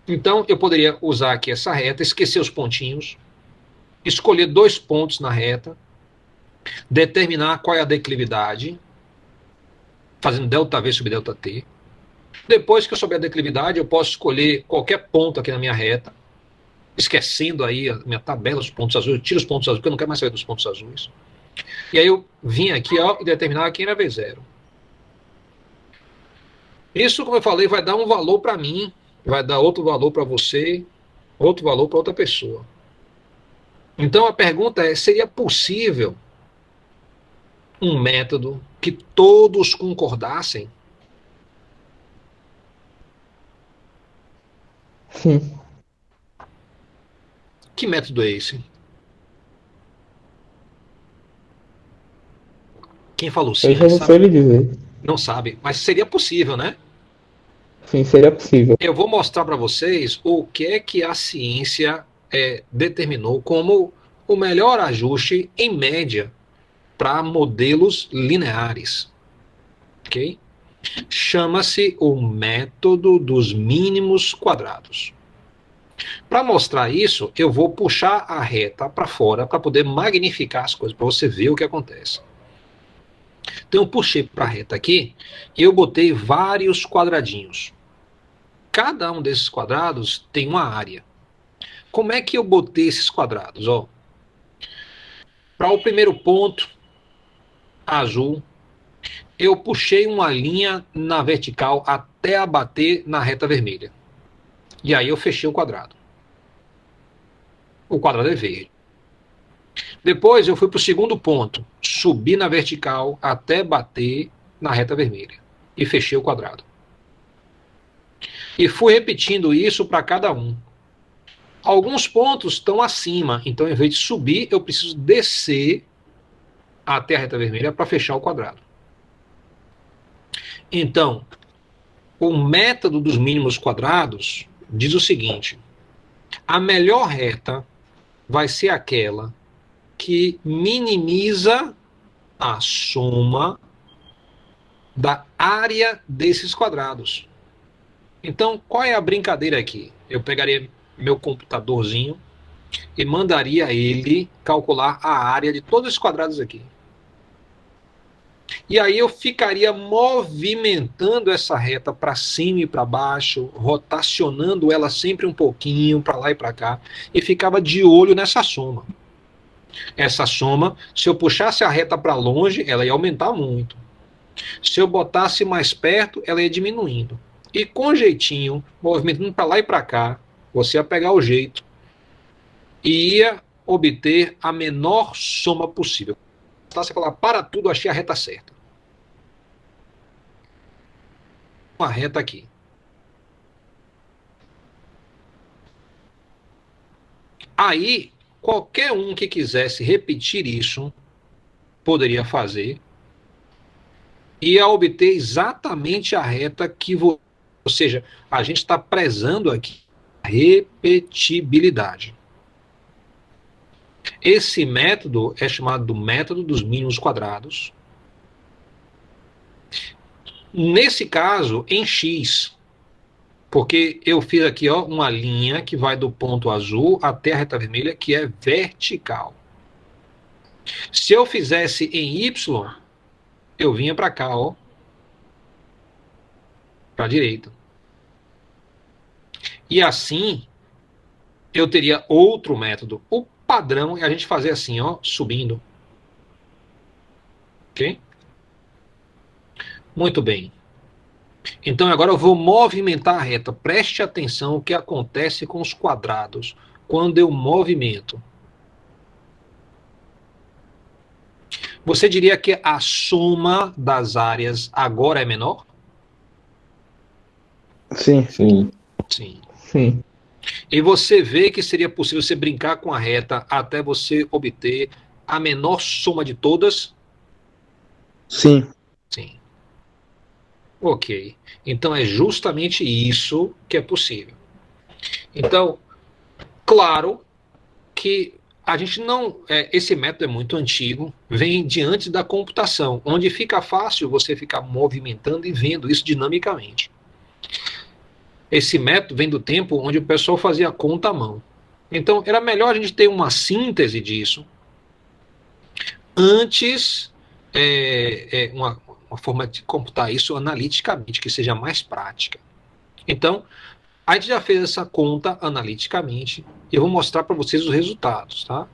Então, eu poderia usar aqui essa reta, esquecer os pontinhos, escolher 2 pontos na reta, determinar qual é a declividade, fazendo ΔV sobre ΔT. Depois que eu souber a declividade, eu posso escolher qualquer ponto aqui na minha reta, esquecendo aí a minha tabela dos pontos azuis, eu tiro os pontos azuis, porque eu não quero mais saber dos pontos azuis. E aí eu vim aqui, ó, e determinar quem era V0. Isso, como eu falei, vai dar um valor para mim, vai dar outro valor para você, outro valor para outra pessoa. Então a pergunta é, seria possível um método que todos concordassem? Sim. Que método é esse? Quem falou Eu sim, já não sei lhe dizer. não sabe, mas seria possível, né? Sim, seria possível. Eu vou mostrar para vocês o que é que a ciência determinou como o melhor ajuste em média para modelos lineares, ok? Chama-se o método dos mínimos quadrados. Para mostrar isso, eu vou puxar a reta para fora para poder magnificar as coisas, para você ver o que acontece. Então eu puxei para a reta aqui e eu botei vários quadradinhos. Cada um desses quadrados tem uma área. Como é que eu botei esses quadrados? Para o primeiro ponto, azul, eu puxei uma linha na vertical até abater na reta vermelha. E aí eu fechei o quadrado. O quadrado é verde. Depois eu fui para o segundo ponto, subi na vertical até bater na reta vermelha. E fechei o quadrado. E fui repetindo isso para cada um. Alguns pontos estão acima, então em vez de subir, eu preciso descer até a reta vermelha para fechar o quadrado. Então, o método dos mínimos quadrados diz o seguinte: a melhor reta vai ser aquela que minimiza a soma da área desses quadrados. Então, qual é a brincadeira aqui? Eu pegaria meu computadorzinho e mandaria ele calcular a área de todos os quadrados aqui. E aí eu ficaria movimentando essa reta para cima e para baixo, rotacionando ela sempre um pouquinho para lá e para cá, e ficava de olho nessa soma. Essa soma, se eu puxasse a reta para longe, ela ia aumentar muito. Se eu botasse mais perto, ela ia diminuindo. E com jeitinho, movimentando para lá e para cá, você ia pegar o jeito e ia obter a menor soma possível. Você falar, para tudo, achei a reta certa. Uma reta aqui. Aí, qualquer um que quisesse repetir isso, poderia fazer, e ia obter exatamente a reta que você... Ou seja, a gente está prezando aqui a repetibilidade. Esse método é chamado do método dos mínimos quadrados. Nesse caso, em X, porque eu fiz aqui uma linha que vai do ponto azul até a reta vermelha, que é vertical. Se eu fizesse em Y, eu vinha para cá, para a direita. E assim, eu teria outro método. O padrão é a gente fazer assim, subindo. Ok? Muito bem. Então agora eu vou movimentar a reta. Preste atenção o que acontece com os quadrados quando eu movimento. Você diria que a soma das áreas agora é menor? Sim. Sim. Sim. E você vê que seria possível você brincar com a reta até você obter a menor soma de todas? Sim. Sim. Ok. Então é justamente isso que é possível. Então, claro que a gente não... esse método é muito antigo, vem de antes da computação, onde fica fácil você ficar movimentando e vendo isso dinamicamente. Esse método vem do tempo onde o pessoal fazia conta à mão. Então, era melhor a gente ter uma síntese disso antes, uma forma de computar isso analiticamente, que seja mais prática. Então, a gente já fez essa conta analiticamente e eu vou mostrar para vocês os resultados, tá?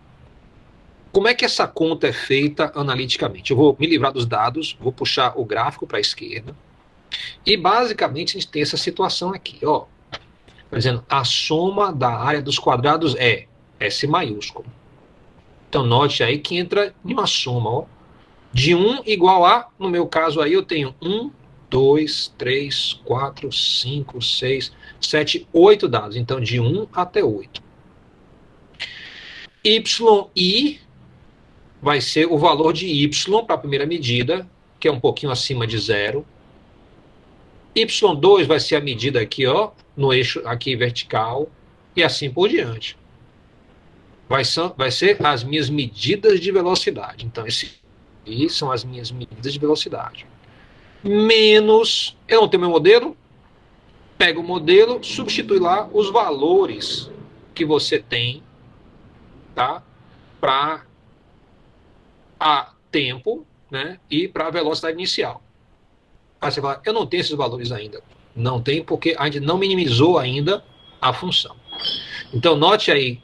Como é que essa conta é feita analiticamente? Eu vou me livrar dos dados, vou puxar o gráfico para a esquerda. E basicamente a gente tem essa situação aqui, Por exemplo, a soma da área dos quadrados é S maiúsculo. Então note aí que entra em uma soma, de 1 igual a, no meu caso aí eu tenho 1, 2, 3, 4, 5, 6, 7, 8 dados. Então de 1 até 8. YI vai ser o valor de y para a primeira medida, que é um pouquinho acima de 0. Y2 vai ser a medida aqui, ó, no eixo aqui vertical, e assim por diante. Vai ser as minhas medidas de velocidade. Então, esse aqui são as minhas medidas de velocidade. Menos, eu não tenho meu modelo, pega o modelo, substitui lá os valores que você tem, tá? Para a tempo, né? E para a velocidade inicial. Aí você fala, eu não tenho esses valores ainda. Não tem, porque a gente não minimizou ainda a função. Então, note aí,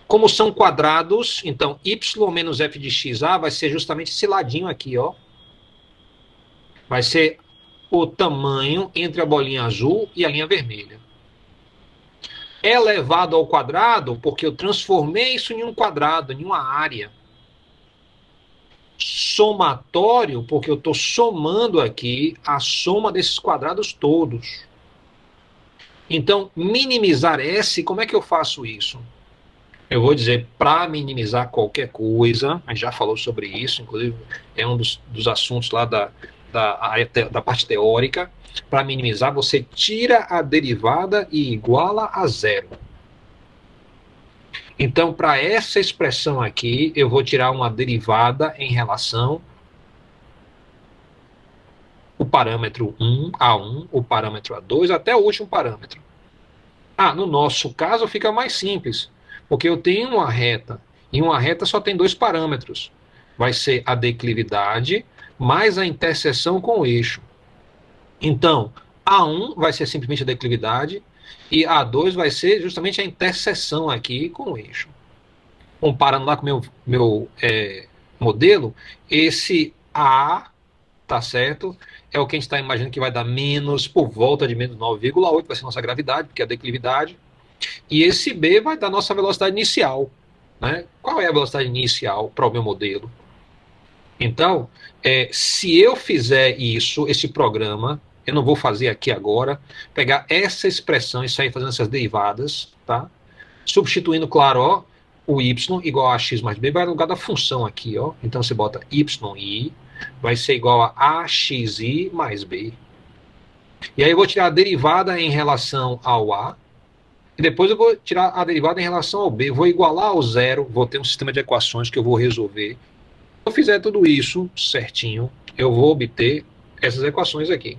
como são quadrados, então, y menos f de xa vai ser justamente esse ladinho aqui, ó. Vai ser o tamanho entre a bolinha azul e a linha vermelha. Elevado ao quadrado, porque eu transformei isso em um quadrado, em uma área. Somatório, porque eu estou somando aqui a soma desses quadrados todos. Então, minimizar S, como é que eu faço isso? Eu vou dizer, para minimizar qualquer coisa, a gente já falou sobre isso, inclusive é um dos assuntos lá da parte teórica. Para minimizar, você tira a derivada e iguala a 0. Então, para essa expressão aqui, eu vou tirar uma derivada em relação o parâmetro 1, A1, o parâmetro A2, até o último parâmetro. No nosso caso fica mais simples, porque eu tenho uma reta, e uma reta só tem 2 parâmetros. Vai ser a declividade mais a interseção com o eixo. Então, A1 vai ser simplesmente a declividade, e A2 vai ser justamente a interseção aqui com o eixo. Comparando lá com o meu modelo, esse A, tá certo? É o que a gente está imaginando que vai dar menos, por volta de menos 9,8, vai ser nossa gravidade, porque é a declividade. E esse B vai dar nossa velocidade inicial, né? Qual é a velocidade inicial para o meu modelo? Então, se eu fizer isso, esse programa, eu não vou fazer aqui agora, pegar essa expressão e sair fazendo essas derivadas, tá? Substituindo, claro, ó, o y igual a x mais b, vai no lugar da função aqui, ó. Então você bota yi, vai ser igual a axi mais b. E aí eu vou tirar a derivada em relação ao a, e depois eu vou tirar a derivada em relação ao b. Vou igualar ao 0, vou ter um sistema de equações que eu vou resolver. Se eu fizer tudo isso certinho, eu vou obter essas equações aqui.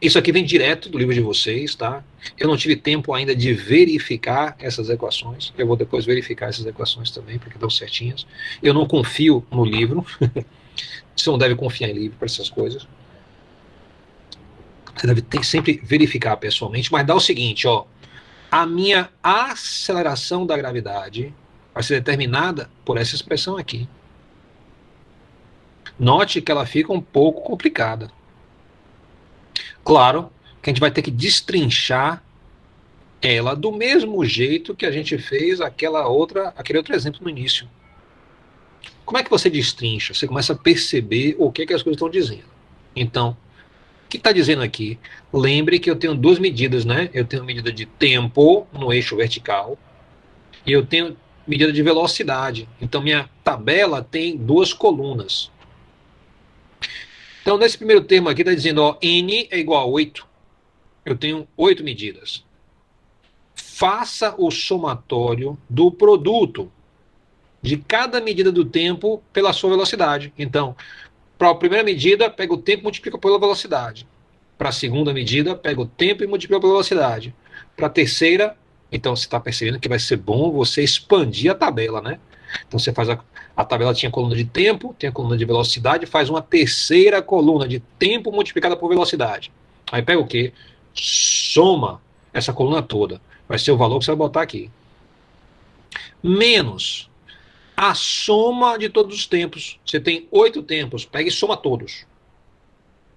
Isso aqui vem direto do livro de vocês, tá? Eu não tive tempo ainda de verificar essas equações. Eu vou depois verificar essas equações também, porque estão certinhas. Eu não confio no livro. Você não deve confiar em livro para essas coisas. Você deve sempre verificar pessoalmente, mas dá o seguinte, ó. A minha aceleração da gravidade vai ser determinada por essa expressão aqui. Note que ela fica um pouco complicada. Claro que a gente vai ter que destrinchar ela do mesmo jeito que a gente fez aquele outro exemplo no início. Como é que você destrincha? Você começa a perceber o que as coisas estão dizendo. Então, o que está dizendo aqui? Lembre que eu tenho 2 medidas, né? Eu tenho medida de tempo no eixo vertical e eu tenho medida de velocidade. Então, minha tabela tem 2 colunas. Então, nesse primeiro termo aqui, está dizendo, ó, n é igual a 8. Eu tenho 8 medidas. Faça o somatório do produto de cada medida do tempo pela sua velocidade. Então, para a primeira medida, pega o tempo e multiplica pela velocidade. Para a segunda medida, pega o tempo e multiplica pela velocidade. Para a terceira, então você está percebendo que vai ser bom você expandir a tabela, né? Então você faz a tabela tinha coluna de tempo, tem a coluna de velocidade, faz uma terceira coluna de tempo multiplicada por velocidade. Aí pega o quê? Soma essa coluna toda. Vai ser o valor que você vai botar aqui. Menos a soma de todos os tempos. Você tem 8 tempos, pega e soma todos.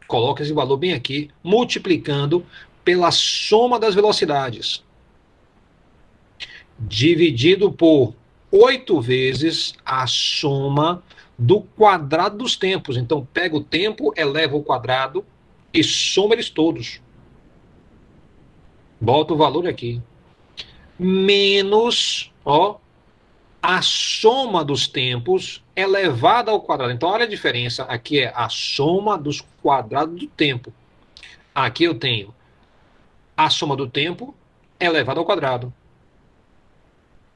Coloca esse valor bem aqui, multiplicando pela soma das velocidades. Dividido por 8 vezes a soma do quadrado dos tempos. Então, pega o tempo, eleva o quadrado e soma eles todos. Bota o valor aqui. Menos, ó, a soma dos tempos elevada ao quadrado. Então, olha a diferença. Aqui é a soma dos quadrados do tempo. Aqui eu tenho a soma do tempo elevada ao quadrado.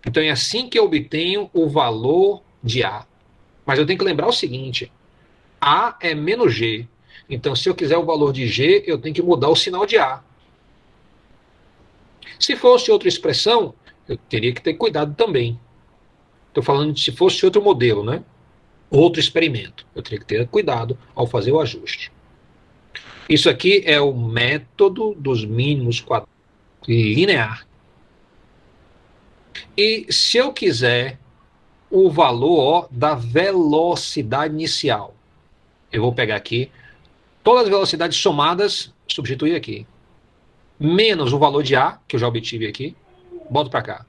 Então, é assim que eu obtenho o valor de A. Mas eu tenho que lembrar o seguinte. A é menos G. Então, se eu quiser o valor de G, eu tenho que mudar o sinal de A. Se fosse outra expressão, eu teria que ter cuidado também. Estou falando de se fosse outro modelo, né? Outro experimento. Eu teria que ter cuidado ao fazer o ajuste. Isso aqui é o método dos mínimos quadrados linear. E se eu quiser o valor da velocidade inicial, eu vou pegar aqui todas as velocidades somadas, substituir aqui, menos o valor de A, que eu já obtive aqui, boto para cá,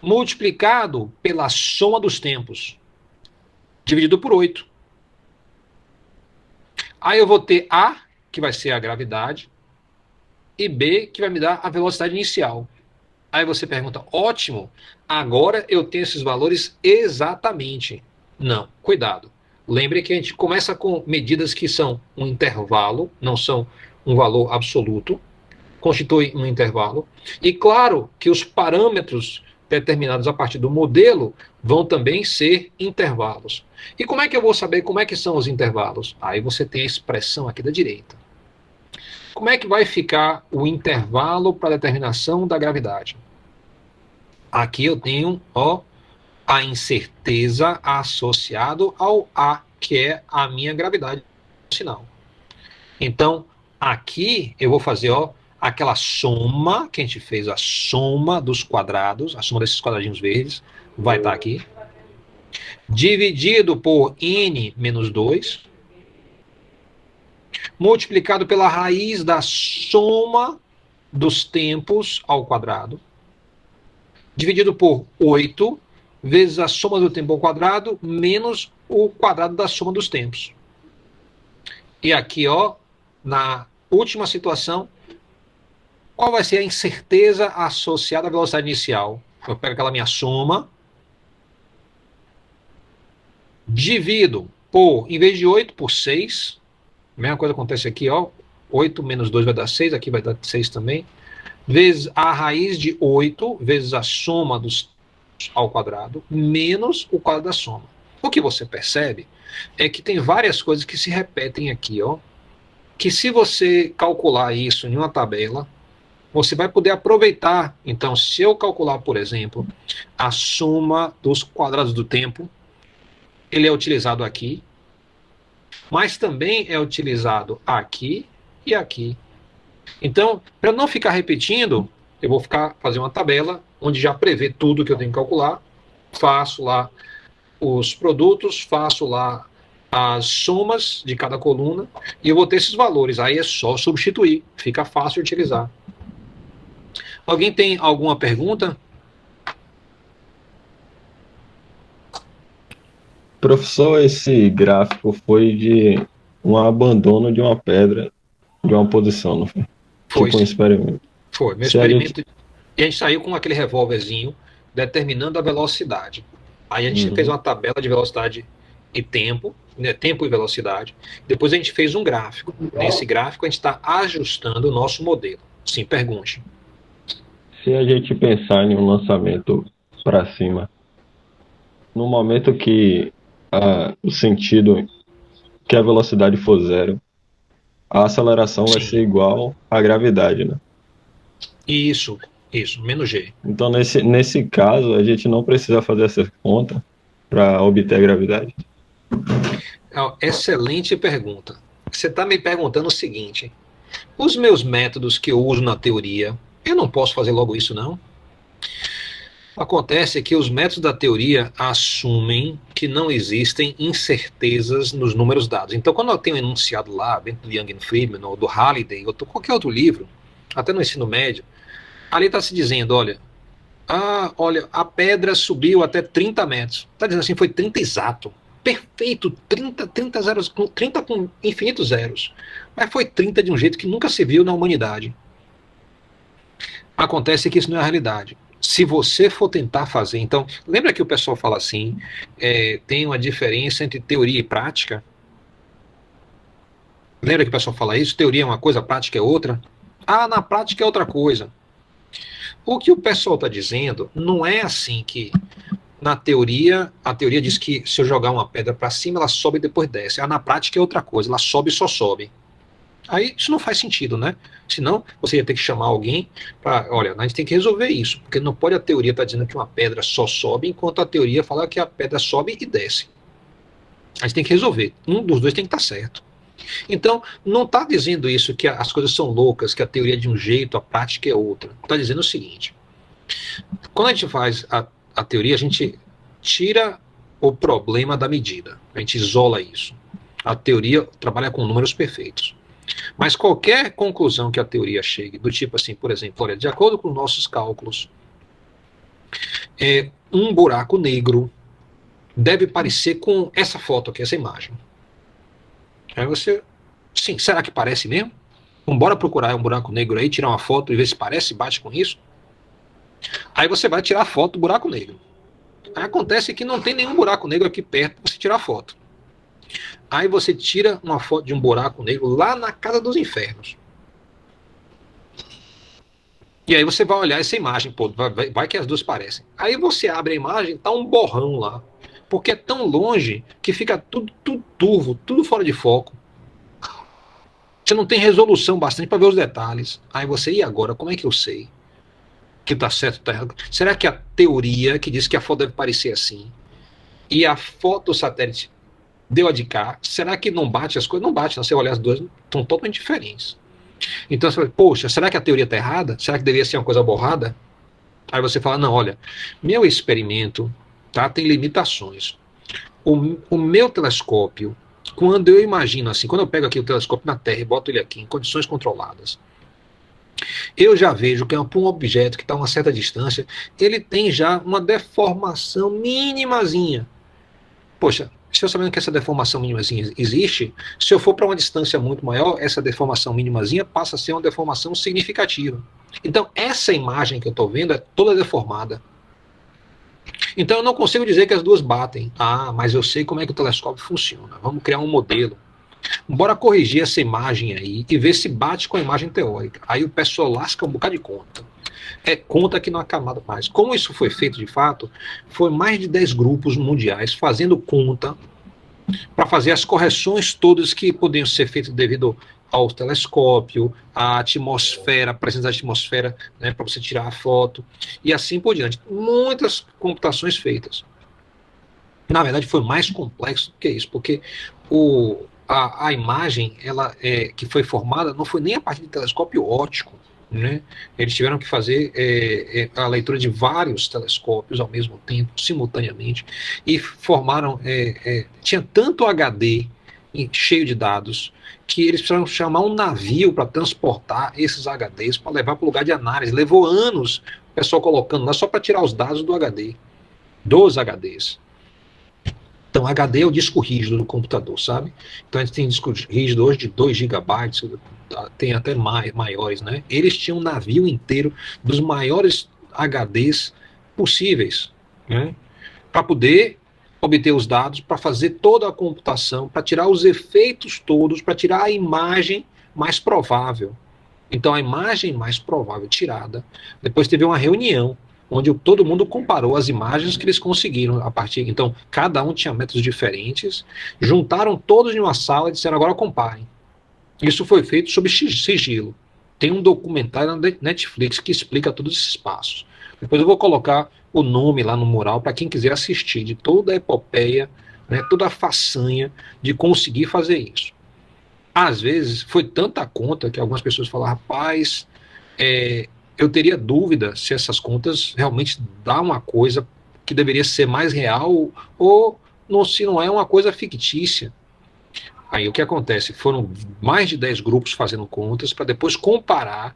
multiplicado pela soma dos tempos, dividido por 8. Aí eu vou ter A, que vai ser a gravidade, e B, que vai me dar a velocidade inicial. Aí você pergunta, ótimo, agora eu tenho esses valores exatamente. Não, cuidado. Lembre que a gente começa com medidas que são um intervalo, não são um valor absoluto, constitui um intervalo. E claro que os parâmetros determinados a partir do modelo vão também ser intervalos. E como é que eu vou saber como é que são os intervalos? Aí você tem a expressão aqui da direita. Como é que vai ficar o intervalo para a determinação da gravidade? Aqui eu tenho, a incerteza associado ao A, que é a minha gravidade sinal. Então, aqui eu vou fazer, aquela soma, que a gente fez, a soma dos quadrados, a soma desses quadradinhos verdes, vai estar aqui, dividido por n menos 2, multiplicado pela raiz da soma dos tempos ao quadrado, dividido por 8, vezes a soma do tempo ao quadrado, menos o quadrado da soma dos tempos. E aqui, na última situação, qual vai ser a incerteza associada à velocidade inicial? Eu pego aquela minha soma, divido por, em vez de 8, por 6. A mesma coisa acontece aqui, 8 menos 2 vai dar 6, aqui vai dar 6 também. Vezes a raiz de 8, vezes a soma dos ao quadrado, menos o quadrado da soma. O que você percebe é que tem várias coisas que se repetem aqui, que se você calcular isso em uma tabela, você vai poder aproveitar. Então, se eu calcular, por exemplo, a soma dos quadrados do tempo, ele é utilizado aqui, mas também é utilizado aqui e aqui. Então, para não ficar repetindo, eu vou fazer uma tabela onde já prevê tudo que eu tenho que calcular, faço lá os produtos, faço lá as somas de cada coluna, e eu vou ter esses valores. Aí é só substituir, fica fácil de utilizar. Alguém tem alguma pergunta? Professor, esse gráfico foi de um abandono de uma pedra de uma posição, não foi? Foi, tipo um experimento. Foi, meu experimento. E a gente saiu com aquele revólverzinho determinando a velocidade. Aí a gente fez uma tabela de velocidade e tempo, né, tempo e velocidade. Depois a gente fez um gráfico. Nesse gráfico a gente está ajustando o nosso modelo. Sim, pergunte. Se a gente pensar em um lançamento para cima, no momento que o sentido, que a velocidade for 0, a aceleração vai ser igual à gravidade, né? Isso, menos G. Então, nesse caso, a gente não precisa fazer essa conta para obter a gravidade? Excelente pergunta. Você está me perguntando o seguinte: os meus métodos que eu uso na teoria, eu não posso fazer logo isso, não? Acontece que os métodos da teoria assumem que não existem incertezas nos números dados. Então, quando eu tenho um enunciado lá, dentro do Young and Friedman, ou do Halliday, ou qualquer outro livro, até no ensino médio, ali está se dizendo, olha, a pedra subiu até 30 metros. Está dizendo assim, foi 30 exato. Perfeito, 30 zeros, 30 com infinitos zeros. Mas foi 30 de um jeito que nunca se viu na humanidade. Acontece que isso não é a realidade. se você for tentar fazer, então, lembra que o pessoal fala assim, tem uma diferença entre teoria e prática? Lembra que o pessoal fala isso? Teoria é uma coisa, prática é outra? Ah, na prática é outra coisa. O que o pessoal está dizendo não é assim que, na teoria, a teoria diz que se eu jogar uma pedra para cima, ela sobe e depois desce. Ah, na prática é outra coisa, ela sobe e só sobe. Aí isso não faz sentido, né? Senão você ia ter que chamar alguém para, olha, a gente tem que resolver isso, porque não pode a teoria estar dizendo que uma pedra só sobe, enquanto a teoria fala que a pedra sobe e desce. A gente tem que resolver. Um dos dois tem que estar certo. Então, não está dizendo isso que as coisas são loucas, que a teoria é de um jeito, a prática é outra. Está dizendo o seguinte: quando a gente faz a teoria, a gente tira o problema da medida, a gente isola isso. A teoria trabalha com números perfeitos. Mas qualquer conclusão que a teoria chegue, do tipo assim, por exemplo, olha, de acordo com nossos cálculos, um buraco negro deve parecer com essa foto aqui, essa imagem. Aí você, sim, será que parece mesmo? Vamos bora procurar um buraco negro aí, tirar uma foto e ver se parece, bate com isso. Aí você vai tirar a foto do buraco negro. Aí acontece que não tem nenhum buraco negro aqui perto para você tirar a foto. Aí você tira uma foto de um buraco negro lá na casa dos infernos. E aí você vai olhar essa imagem, pô, vai que as duas parecem. Aí você abre a imagem, tá um borrão lá. Porque é tão longe que fica tudo turvo, tudo fora de foco. Você não tem resolução bastante para ver os detalhes. Aí você, e agora, como é que eu sei que tá certo ou tá errado? Será que a teoria que diz que a foto deve parecer assim, e a foto do satélite deu a de cá, será que não bate as coisas? Não bate, não. Você olha as duas, estão totalmente diferentes. Então você fala, poxa, será que a teoria está errada? Será que deveria ser uma coisa borrada? Aí você fala, não, olha, meu experimento tem limitações. O meu telescópio, quando eu imagino assim, quando eu pego aqui o telescópio na Terra e boto ele aqui em condições controladas, eu já vejo que um objeto que está a uma certa distância, ele tem já uma deformação minimazinha. Poxa, se eu sabendo que essa deformação minimazinha existe, se eu for para uma distância muito maior, essa deformação minimazinha passa a ser uma deformação significativa. Então, essa imagem que eu estou vendo é toda deformada. Então, eu não consigo dizer que as duas batem. Ah, mas eu sei como é que o telescópio funciona. Vamos criar um modelo. Bora corrigir essa imagem aí e ver se bate com a imagem teórica. Aí o pessoal lasca um bocado de conta. É conta que não acaba mais. Como isso foi feito de fato, foi mais de 10 grupos mundiais fazendo conta para fazer as correções todas que podiam ser feitas devido ao telescópio, à atmosfera, a presença da atmosfera, né, para você tirar a foto, e assim por diante. Muitas computações feitas. Na verdade, foi mais complexo do que isso, porque a imagem que foi formada não foi nem a partir de telescópio óptico, né? Eles tiveram que fazer a leitura de vários telescópios ao mesmo tempo, simultaneamente, e formaram, tinha tanto HD cheio de dados, que eles precisaram chamar um navio para transportar esses HDs, para levar para o lugar de análise. Levou anos o pessoal colocando lá só para tirar os dados do HD, dos HDs. Então, HD é o disco rígido do computador, sabe? Então, a gente tem disco rígido hoje de 2 GB, tem até maiores, né? Eles tinham um navio inteiro dos maiores HDs possíveis, né? Para poder obter os dados, para fazer toda a computação, para tirar os efeitos todos, para tirar a imagem mais provável. Então, a imagem mais provável tirada, depois teve uma reunião, onde todo mundo comparou as imagens que eles conseguiram a partir. Então, cada um tinha métodos diferentes, juntaram todos em uma sala e disseram, agora comparem. Isso foi feito sob sigilo. Tem um documentário na Netflix que explica todos esses passos. Depois eu vou colocar o nome lá no mural para quem quiser assistir, de toda a epopeia, né, toda a façanha de conseguir fazer isso. Às vezes, foi tanta conta que algumas pessoas falaram, rapaz, eu teria dúvida se essas contas realmente dão uma coisa que deveria ser mais real ou se não é uma coisa fictícia. Aí o que acontece? Foram mais de 10 grupos fazendo contas para depois comparar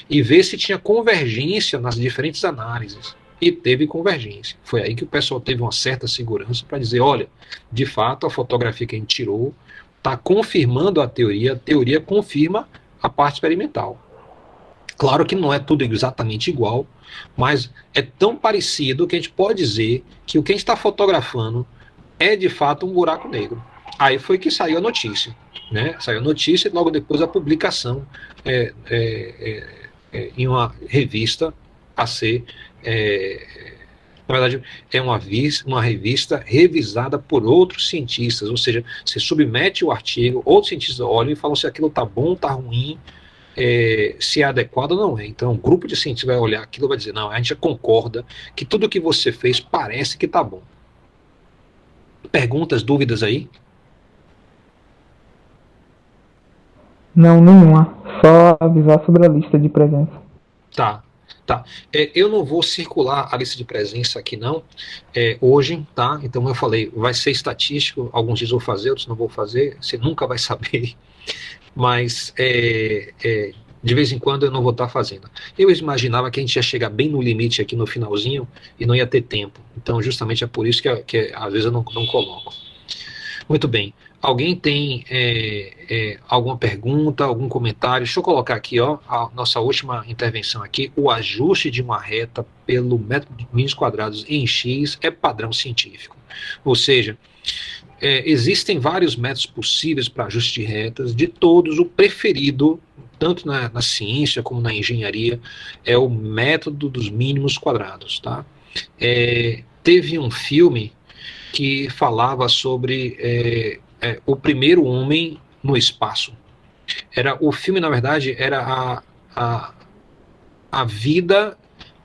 e ver se tinha convergência nas diferentes análises. E teve convergência. Foi aí que o pessoal teve uma certa segurança para dizer, olha, de fato a fotografia que a gente tirou está confirmando a teoria confirma a parte experimental. Claro que não é tudo exatamente igual, mas é tão parecido que a gente pode dizer que o que a gente está fotografando é de fato um buraco negro. Aí foi que saiu a notícia, né? Saiu a notícia e logo depois a publicação em uma revista a ser, na verdade, é uma revista revisada por outros cientistas, ou seja, você submete o artigo, outros cientistas olham e falam se aquilo está bom, está ruim, se é adequado ou não é. Então, um grupo de cientistas vai olhar aquilo e vai dizer, não, a gente concorda que tudo que você fez parece que está bom. Perguntas, dúvidas aí? Não, nenhuma. Só avisar sobre a lista de presença. Tá. Eu não vou circular a lista de presença aqui não, hoje, tá? Então eu falei, vai ser estatístico, alguns dias eu vou fazer, outros não vou fazer, você nunca vai saber, mas de vez em quando eu não vou estar fazendo. Eu imaginava que a gente ia chegar bem no limite aqui no finalzinho e não ia ter tempo, então justamente é por isso que às vezes eu não coloco. Muito bem. Alguém tem alguma pergunta, algum comentário? Deixa eu colocar aqui, ó, a nossa última intervenção aqui. O ajuste de uma reta pelo método de milhos quadrados em X é padrão científico. Ou seja, existem vários métodos possíveis para ajuste de retas. De todos, o preferido, tanto na ciência como na engenharia, é o método dos mínimos quadrados. Tá? Teve um filme que falava sobre o primeiro homem no espaço. O filme, na verdade, era a vida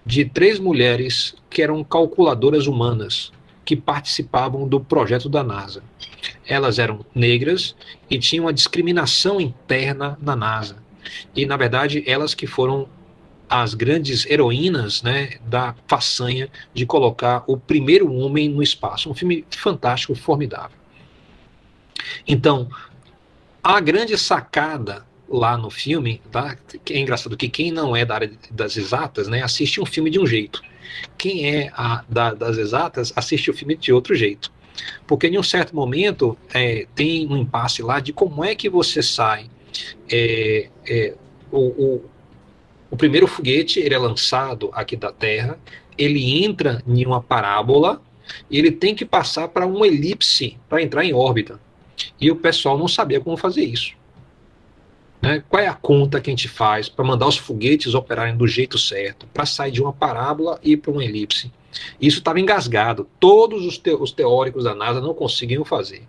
de 3 mulheres que eram calculadoras humanas, que participavam do projeto da NASA. Elas eram negras e tinham uma discriminação interna na NASA. E, na verdade, elas que foram as grandes heroínas, né, da façanha de colocar o primeiro homem no espaço. Um filme fantástico, formidável. Então, a grande sacada lá no filme, tá? É engraçado que quem não é da área das exatas, né, assiste um filme de um jeito. Quem é das exatas assiste o filme de outro jeito. Porque em um certo momento tem um impasse lá de como é que você sai. O primeiro foguete ele é lançado aqui da Terra, ele entra em uma parábola e ele tem que passar para uma elipse para entrar em órbita. E o pessoal não sabia como fazer isso. Né? Qual é a conta que a gente faz para mandar os foguetes operarem do jeito certo, para sair de uma parábola e ir para uma elipse? Isso estava engasgado. Todos os teóricos da NASA não conseguiam fazer.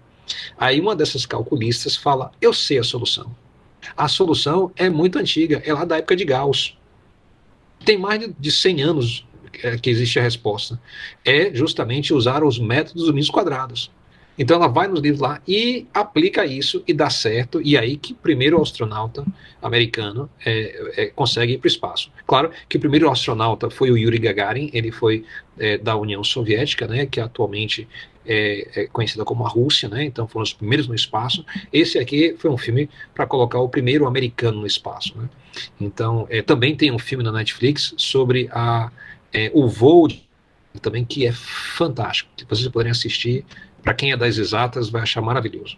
Aí uma dessas calculistas fala, eu sei a solução. A solução é muito antiga, é lá da época de Gauss. Tem mais de 100 anos que existe a resposta. É justamente usar os métodos dos mínimos quadrados. Então ela vai nos livros lá e aplica isso e dá certo, e aí que o primeiro astronauta americano consegue ir para o espaço. Claro que o primeiro astronauta foi o Yuri Gagarin, ele foi da União Soviética, né, que atualmente é conhecida como a Rússia, né, então foram os primeiros no espaço. Esse aqui foi um filme para colocar o primeiro americano no espaço. Né. Então também tem um filme na Netflix sobre o voo também, que é fantástico, que vocês poderem assistir. Para quem é das exatas, vai achar maravilhoso.